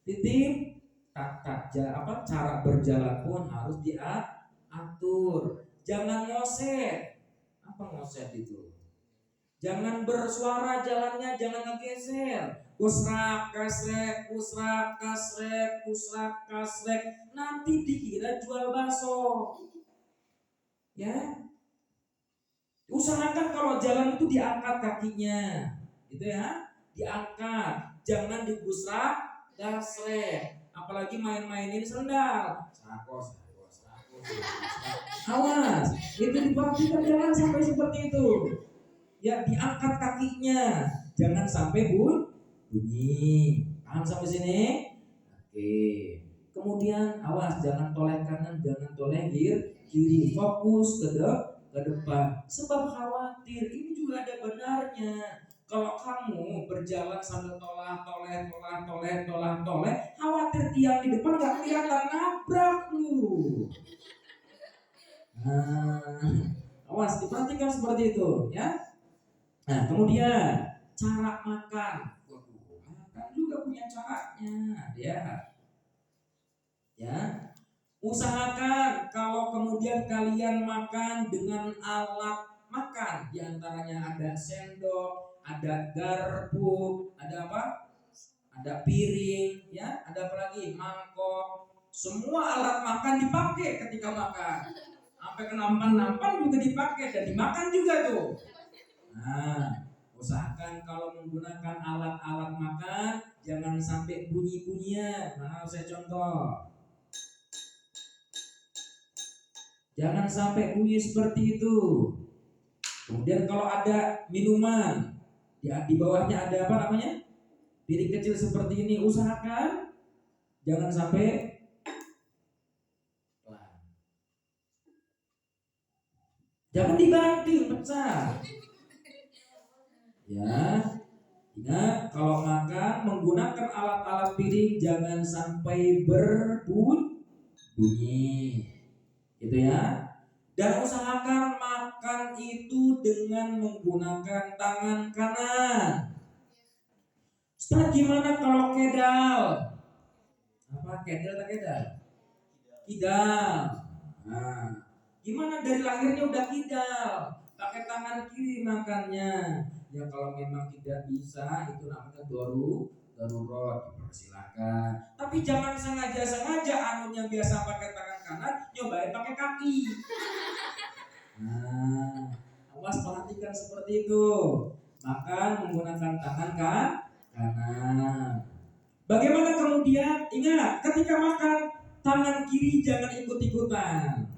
Titip cara berjalan pun harus diatur. Jangan ngoset. Apa ngoset itu? Jangan bersuara jalannya, jangan ngegeser. Kusrak kasrek, kusrak kasrek, kusrak kasrek. Nanti dikira jual bakso. Ya, usahakan kalau jalan itu diangkat kakinya, gitu ya, diangkat, jangan digusrak gasrek. Apalagi main-mainin sendal, sakos, sakos, sakos, sakos. Awas, itu diperhatikan jangan sampai seperti itu. Ya, diangkat kakinya, jangan sampai bunyi. Paham sampai sini? Oke. Kemudian awas, jangan toleh kanan, jangan toleh kiri. Fokus ke depan. Sebab khawatir, ini juga ada benarnya. Kalau kamu berjalan sambil toleh, khawatir tiang di depan nggak kelihatan, nabrak lu. Nah, awas, diperhatikan seperti itu, ya. Nah, kemudian cara makan. Waduh, makan juga punya caranya, ya. Ya, usahakan kalau kemudian kalian makan dengan alat makan, diantaranya ada sendok, ada garpu, ada apa? Ada piring, ya, ada apa lagi? Mangkok. Semua alat makan dipakai ketika makan. Sampai ke nampan-nampan juga dipakai dan dimakan juga tuh. Nah, usahakan kalau menggunakan alat-alat makan jangan sampai bunyi-bunyian. Nah, saya contoh. Jangan sampai bunyi seperti itu. Kemudian kalau ada minuman, di bawahnya ada apa namanya? Piring kecil seperti ini, usahakan jangan sampai jangan dibanting, pecah. Ya, ingat kalau makan menggunakan alat-alat piring jangan sampai berbunyi, gitu ya. Dan usahakan makan itu dengan menggunakan tangan kanan. Ustaz, gimana kalau kedal? Apa kedal tak kedal? Kidal. Nah, gimana dari lahirnya udah kidal? Pakai tangan kiri makannya. Ya kalau memang tidak bisa itu namanya darurat, dipersilakan. Tapi jangan sengaja anu yang biasa pakai tangan kanan nyobain pakai kaki. Nah, awas perhatikan seperti itu. Makan menggunakan tangan kanan. Bagaimana kemudian? Ingat, ketika makan tangan kiri jangan ikut-ikutan.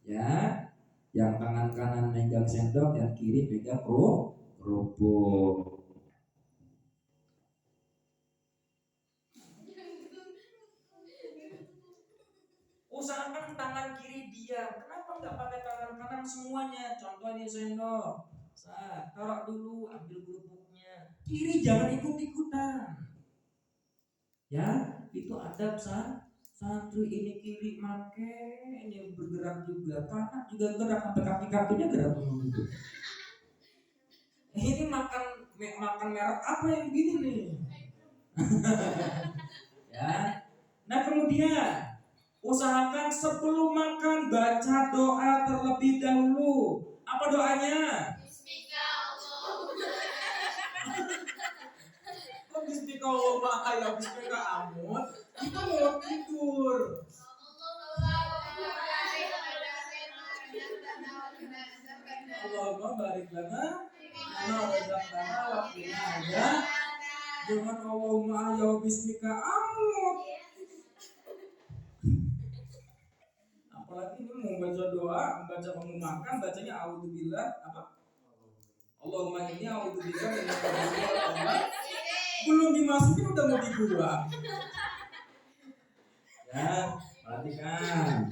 Ya, yang tangan kanan megang sendok, yang kiri megang kerupuk. Usahakan tangan kiri diam. Kenapa nggak pakai tangan kanan semuanya? Contoh ini sendok. Taruh dulu, ambil kerupuknya. Kiri jangan ikut-ikutan. Ya, itu adab santri. Ini kiri make, ini bergerak juga, kanan juga gerak, sampai kaki-kakinya gerak dulu. Ini makan merek apa yang begini nih? Ya. Nah, kemudian usahakan sebelum makan baca doa terlebih dahulu. Apa doanya? Kok bismillah ya bismillah amun? Kita mau tidur. Allahumma barik lana wa razaqna wa qina ada. Jangan Allahumma ya bismika amun. Apalagi ini mau baca doa, mau makan, bacanya a'udzubillah apa? Allahumma inni a'udzubika min syarri. Belum dimasukin udah mau dibuang. Ya, perhatikan.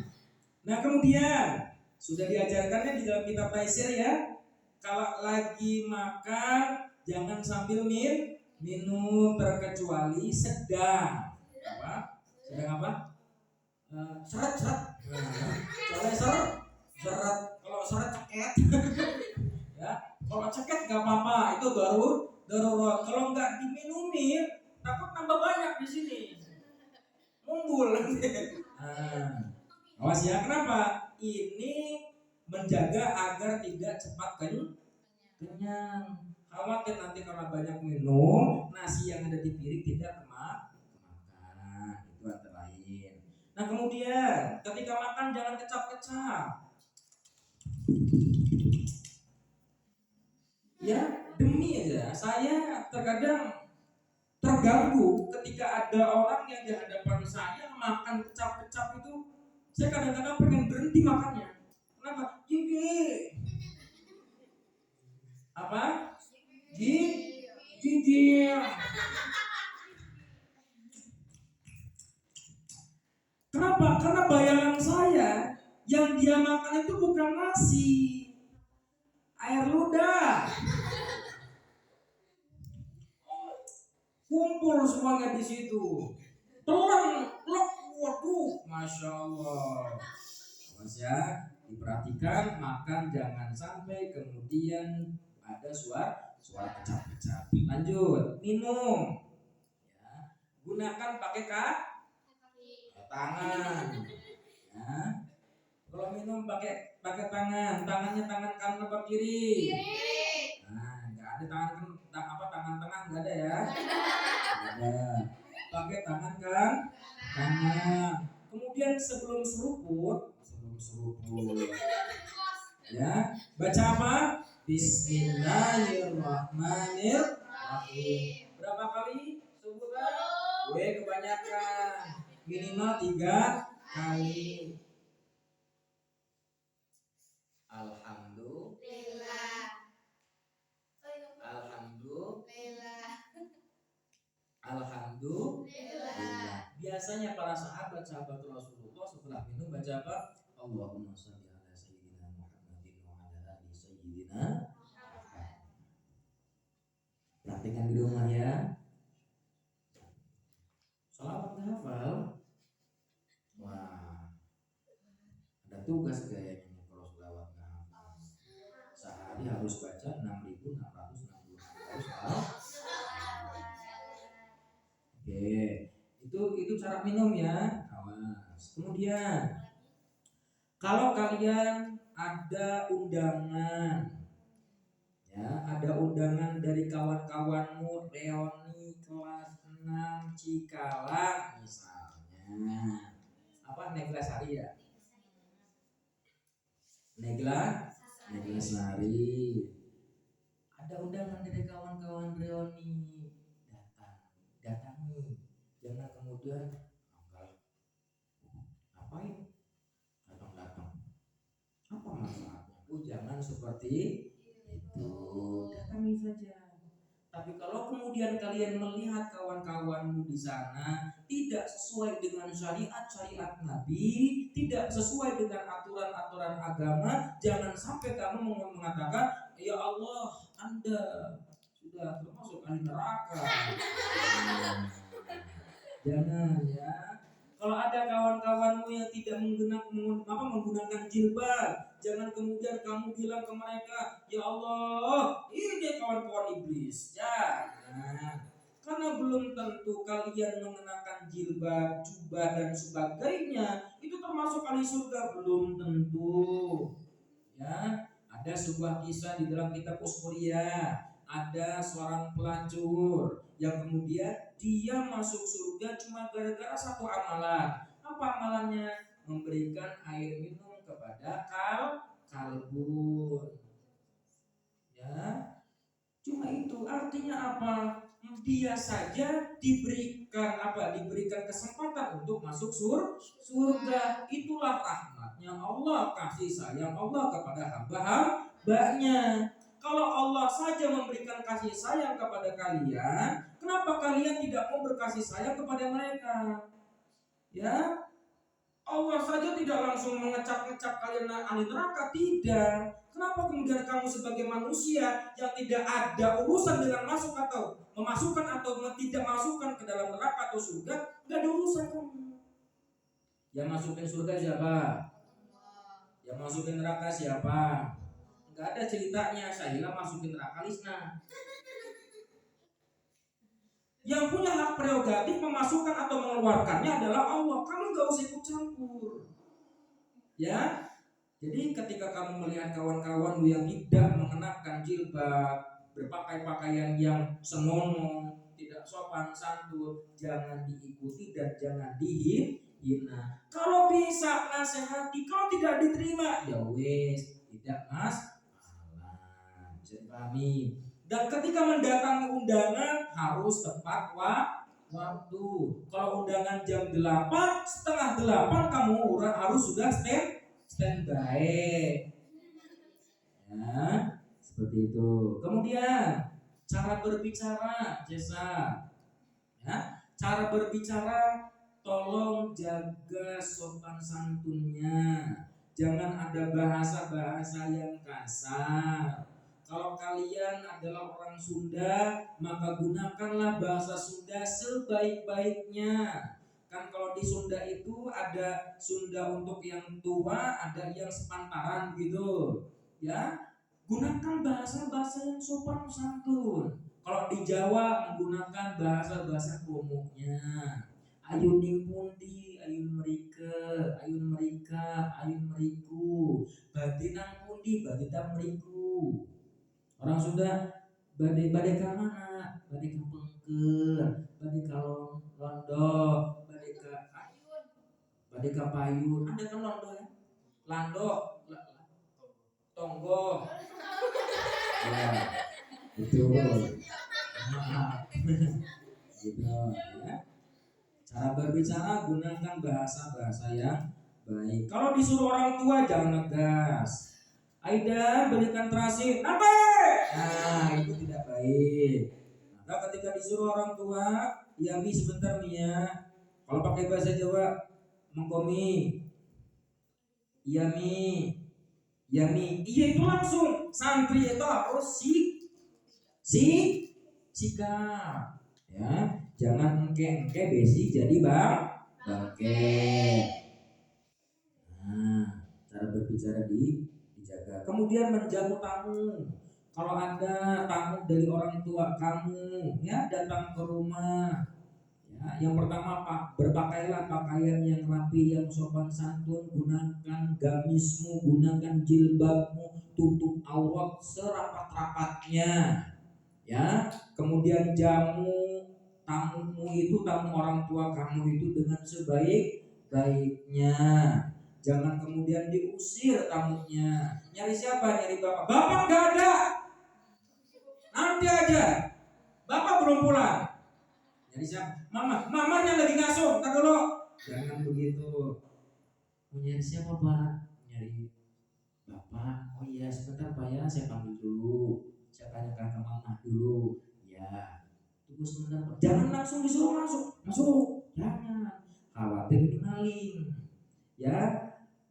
Nah, kemudian sudah diajarkannya di dalam kitab Taisir ya. Kalau lagi makan jangan sambil minum terkecuali sedang apa? Sedang apa? Seret. Seret. Kalau seret ceket. Ya, kalau ceket nggak apa-apa, itu darurat. Kalau nggak diminumin, takut tambah banyak di sini. Mumbul. Awas ya, kenapa? Ini menjaga agar tidak cepat kenyang. Khawatir nanti karena banyak minum, nasi yang ada di piring tidak kemakan. Itu antara lain. Nah kemudian ketika makan jangan kecap-kecap. Ya demi aja saya terkadang terganggu ketika ada orang yang di hadapan saya makan kecap-kecap itu. Saya kadang-kadang pengen berhenti makannya. Kenapa? Gigi. Apa? Gigi. Kenapa? Karena bayangan saya yang dia makan itu bukan nasi, air ludah. Kumpul semuanya di situ. Telan, lok, waduh, masya Allah. Awas ya, diperhatikan makan jangan sampai kemudian ada suara kecap-kecap. Lanjut, minum. Ya, gunakan pakai tangan. Ya. Kalau minum pakai tangan, tangannya tangan kanan apa kiri? Nah, nggak ada tangan tengah nggak ada ya. Ada. Pakai tangan kan? Tangan. Kemudian sebelum seruput, ya baca apa? Bismillahirrahmanirrahim. Berapa kali? Sebutan? Kebanyakan. Minimal 3 kali. Alhamdulillah. Biasanya para sahabat Rasulullah setelah minum baca apa? Allahumma shalli ala sayyidina Muhammadin wa ala ali sayyidina Muhammad. Praktekkan di rumah ya. Salawat hafal. Wah, ada tugas kayaknya kalau salawat hafal. Sehari harus baca 6.666 salawat. Oke, itu cara minum ya. Awas. Kemudian kalau kalian ada undangan, ya ada undangan dari kawan-kawanmu reuni kelas 6 Cikalang misalnya, apa Negla Sari ya? Negla Sari. Ada undangan dari kawan-kawan reuni, datangi. Jangan kemudian ngapain datang apa manfaatnya? Jangan seperti itu, datangi saja. Tapi kalau kemudian kalian melihat kawan-kawanmu di sana tidak sesuai dengan syariat Nabi, tidak sesuai dengan aturan-aturan agama, jangan sampai kamu mengatakan, ya Allah, Anda sudah termasuk ahli neraka. Jangan ya. Kalau ada kawan-kawanmu yang tidak menggunakan jilbab, jangan kemudian kamu bilang ke mereka, ya Allah, ini kawan-kawan iblis. Jangan. Karena belum tentu kalian mengenakan jilbab, jubah dan sebagainya itu termasuk ahli surga, belum tentu. Ya, ada sebuah kisah di dalam kitab Uskuria. Ada seorang pelacur yang kemudian dia masuk surga cuma gara-gara satu amalan. Apa amalannya? Memberikan air minum kepada kalbun. Ya, cuma itu. Artinya apa? Dia saja diberikan kesempatan untuk masuk surga. Itulah rahmatnya Allah, kasih sayang Allah kepada hamba-hambanya. Kalau Allah saja memberikan kasih sayang kepada kalian, kenapa kalian tidak mau berkasih sayang kepada mereka? Ya, Allah saja tidak langsung mengecap-ngecap kalian ahli neraka, tidak. Kenapa kemudian kamu sebagai manusia yang tidak ada urusan dengan masuk atau memasukkan atau tidak masukkan ke dalam neraka atau surga, nggak ada urusan kamu. Yang masukin surga siapa? Yang masukin neraka siapa? Nggak ada ceritanya Sahila masukin neraka Lisna. Yang punya hak prerogatif memasukkan atau mengeluarkannya adalah Allah. Kamu nggak usah ikut campur. Ya, Jadi ketika kamu melihat kawan-kawanmu yang tidak mengenakan jilbab, berpakai pakaian yang senonoh, tidak sopan santun, jangan diikuti dan jangan dihina. Kalau bisa nasihati, kalau tidak diterima, ya wes, tidak masalah. Bisa dipahami. Dan ketika mendatangi undangan harus tepat waktu. Kalau undangan jam 8, setengah 8 kamu harus sudah standby. Ya, seperti itu. Kemudian cara berbicara, Jesa. Ya, cara berbicara tolong jaga sopan santunnya. Jangan ada bahasa-bahasa yang kasar. Kalau kalian adalah orang Sunda, maka gunakanlah bahasa Sunda sebaik-baiknya. Kan kalau di Sunda itu ada Sunda untuk yang tua, ada yang sepantaran gitu. Ya, gunakan bahasa-bahasa yang sopan santun. Kalau di Jawa menggunakan bahasa-bahasa komonya. Ayun ning pundi, ayun merika, ayun merika, ayun meriku. Badhe nang pundi, badhe tang meriku. Orang Sunda badai ka mana? Badai ka Pengker, badai ka Londo, badai ka Payun. Ada kan Londo ya? Lando, Tonggo. Ya, itu. Gitu ya. Cara berbicara gunakan bahasa-bahasa yang baik. Kalau disuruh orang tua jangan ngegas. Aida belikan terasi, apa? Nah, itu tidak baik. Maka ketika disuruh orang tua, ya mi sebentar mi ya. Kalau pakai bahasa Jawa, mengkomi, iya mi, iya mi, iya itu langsung. Santri itu harus sikap, ya. Jangan engke besi jadi bangke. Nah, cara berbicara dijaga. Kemudian menjamu tamu. Kalau ada tamu dari orang tua kamu, ya datang ke rumah. Ya, yang pertama berpakailah pakaian yang rapi, yang sopan santun. Gunakan gamismu, gunakan jilbabmu, tutup aurat serapat-rapatnya. Ya, kemudian jamu tamumu itu, tamu orang tua kamu itu dengan sebaik-baiknya. Jangan kemudian diusir tamunya. Nyari siapa? Nyari bapak. Bapak gak ada. Nanti aja. Bapak belum pulang. Nyari siapa? Mama. Mamanya lagi ngasuh. Ntar dulu. Jangan begitu. Mau nyari siapa Pak? Nyari bapak. Oh iya sebentar Pak ya. Saya panggil dulu. Saya tanyakan ke mama dulu. Ya. Tunggu sebentar Pak. Jangan langsung disuruh masuk. Masuk. Jangan. Khawatir ini maling. Ya.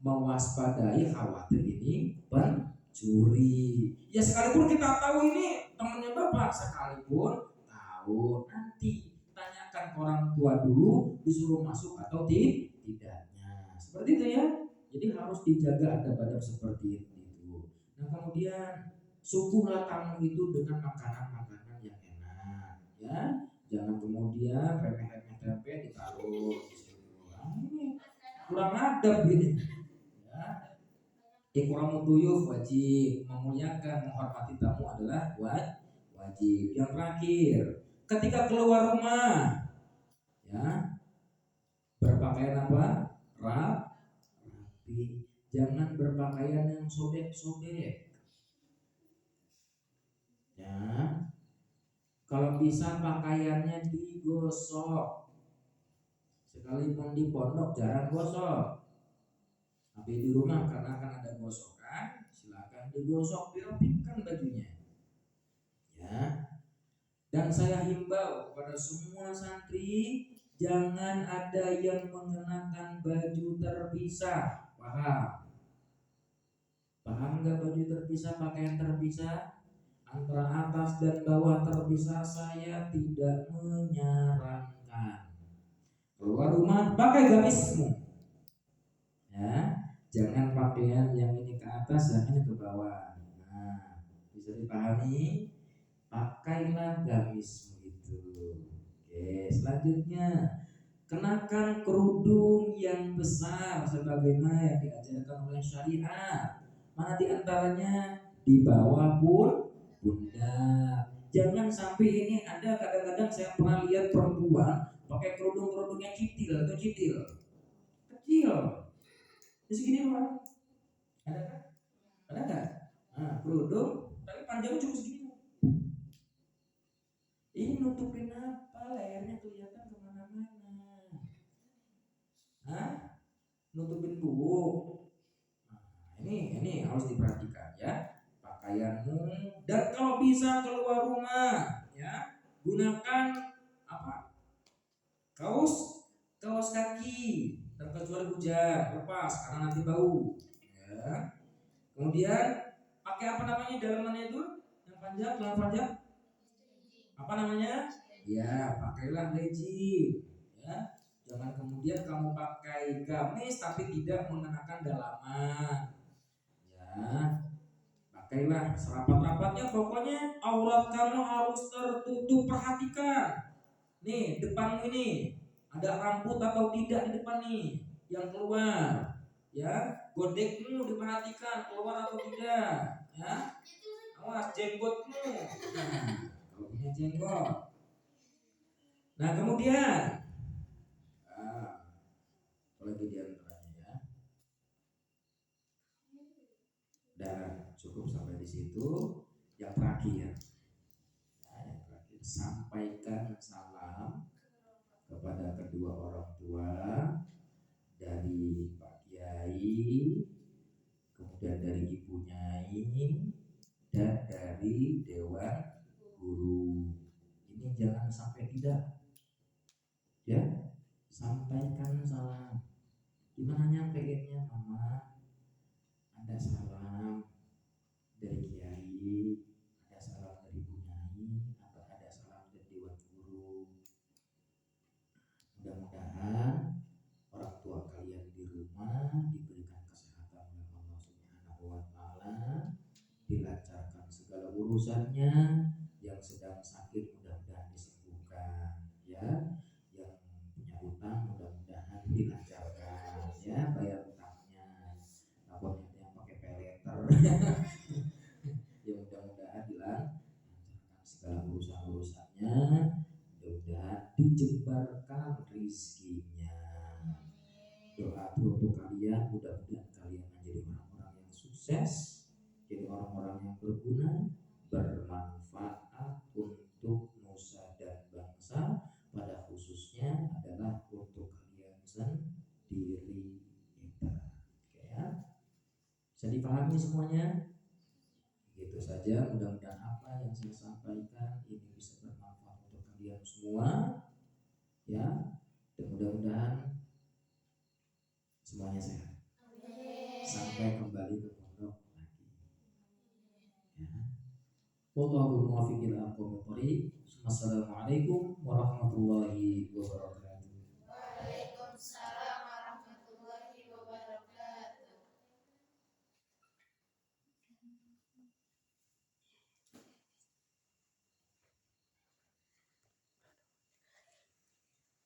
Mewaspadai khawatir ini pencuri. Ya sekalipun kita tahu ini temannya bapak, sekalipun tahu, nanti tanyakan ke orang tua dulu disuruh masuk atau tidaknya. Seperti itu ya. Jadi harus dijaga adab-adab seperti itu. Nah kemudian suguhlah tamu itu dengan makanan-makanan yang enak, ya. Jangan kemudian remeh-remeh tempe ditaruh di situ. Ini kurang adab gini. Ikramu duyuf wajib, memuliakan menghormati tamu adalah wajib. Yang terakhir, ketika keluar rumah, ya berpakaian apa? Rapi. Jangan berpakaian yang sobek-sobek. Ya, kalau bisa pakaiannya digosok. Sekalipun di pondok jarang gosok. Tapi di rumah karena akan ada gosokan, silakan digosok, dirapikan bajunya. Ya. Dan saya himbau kepada semua santri, jangan ada yang mengenakan baju terpisah. Paham? Paham nggak baju terpisah, pakaian terpisah? Antara atas dan bawah terpisah, saya tidak menyarankan. Keluar rumah pakai gamismu. Ya. Jangan pakaian yang ini ke atas, yang ini ke bawah. Nah, bisa dipahami? Pakailah gamis itu. Oke, selanjutnya kenakan kerudung yang besar sebagaimana yang diajarkan oleh syariat. Mana diantaranya di bawah pundak. Jangan sampai ini ada kadang-kadang saya pernah lihat perempuan pakai kerudungnya kecil atau kecil, ini segini doang. Ada kan? Ada nggak? Nah, kerudung tapi panjangnya cuma segini. Ini nutupin apa? Lehernya kelihatan kemana-mana. Hah? Nutupin tubuh. Nah, ini harus diperhatikan ya. Pakaianmu, dan kalau bisa keluar rumah ya, gunakan apa? Kaos kaki, terkecuali hujan, lepas karena nanti bau. Ya. Kemudian pakai apa namanya dalamannya itu? Yang panjang, celana panjang. Apa namanya? Ya, pakailah legging. Ya. Jangan kemudian kamu pakai gamis tapi tidak mengenakan dalaman. Ya, pakailah serapat-rapatnya, pokoknya aurat kamu harus tertutup. Perhatikan nih depanmu ini ada rambut atau tidak di depan nih yang keluar ya, godekmu diperhatikan keluar atau tidak ya, awas jenggotmu, nah kalau punya jenggot. Nah kemudian lagi diantaranya ya, dan cukup sampai di situ. Yang terakhir, sampaikan salam kepada kedua orang tua dari Pak Kiai, kemudian dari Ibu Nyai, dan dari Dewan Guru. Ini jangan sampai tidak ya, sampaikan salam. Gimana nyampeinnya? Mama, ada salam dari Kiai, ada salam dari Bu Nyai, atau ada salam dari Dewan Guru. Mudah-mudahan orang tua kalian di rumah diberikan kesehatan oleh Allah Subhanahu wa taala, dilancarkan segala urusannya, yang sedang sakit mudah-mudahan disembuhkan ya, yang punya utang mudah-mudahan dilancarkan ya bayar utangnya, takutnya yang pakai peleter ya mudah-mudahan dilancarkan segala urusannya, mudah-mudahan dijembarkan rizkinya. Doa untuk kalian, mudah-mudahan kalian menjadi orang-orang yang sukses, jadi orang-orang yang berguna, bermanfaat untuk nusa dan bangsa, pada khususnya adalah untuk kalian sendiri. Oke ya, bisa dipahami semuanya? Gitu saja, mudah-mudahan apa yang saya sampaikan ini bisa bermanfaat untuk kalian semua ya, dan mudah-mudahan semuanya sehat sampai kembali ke pondok lagi ya. Wallahu muwaffiq ila aqwamit thoriq. Wassalamualaikum warahmatullahi wabarakatuh.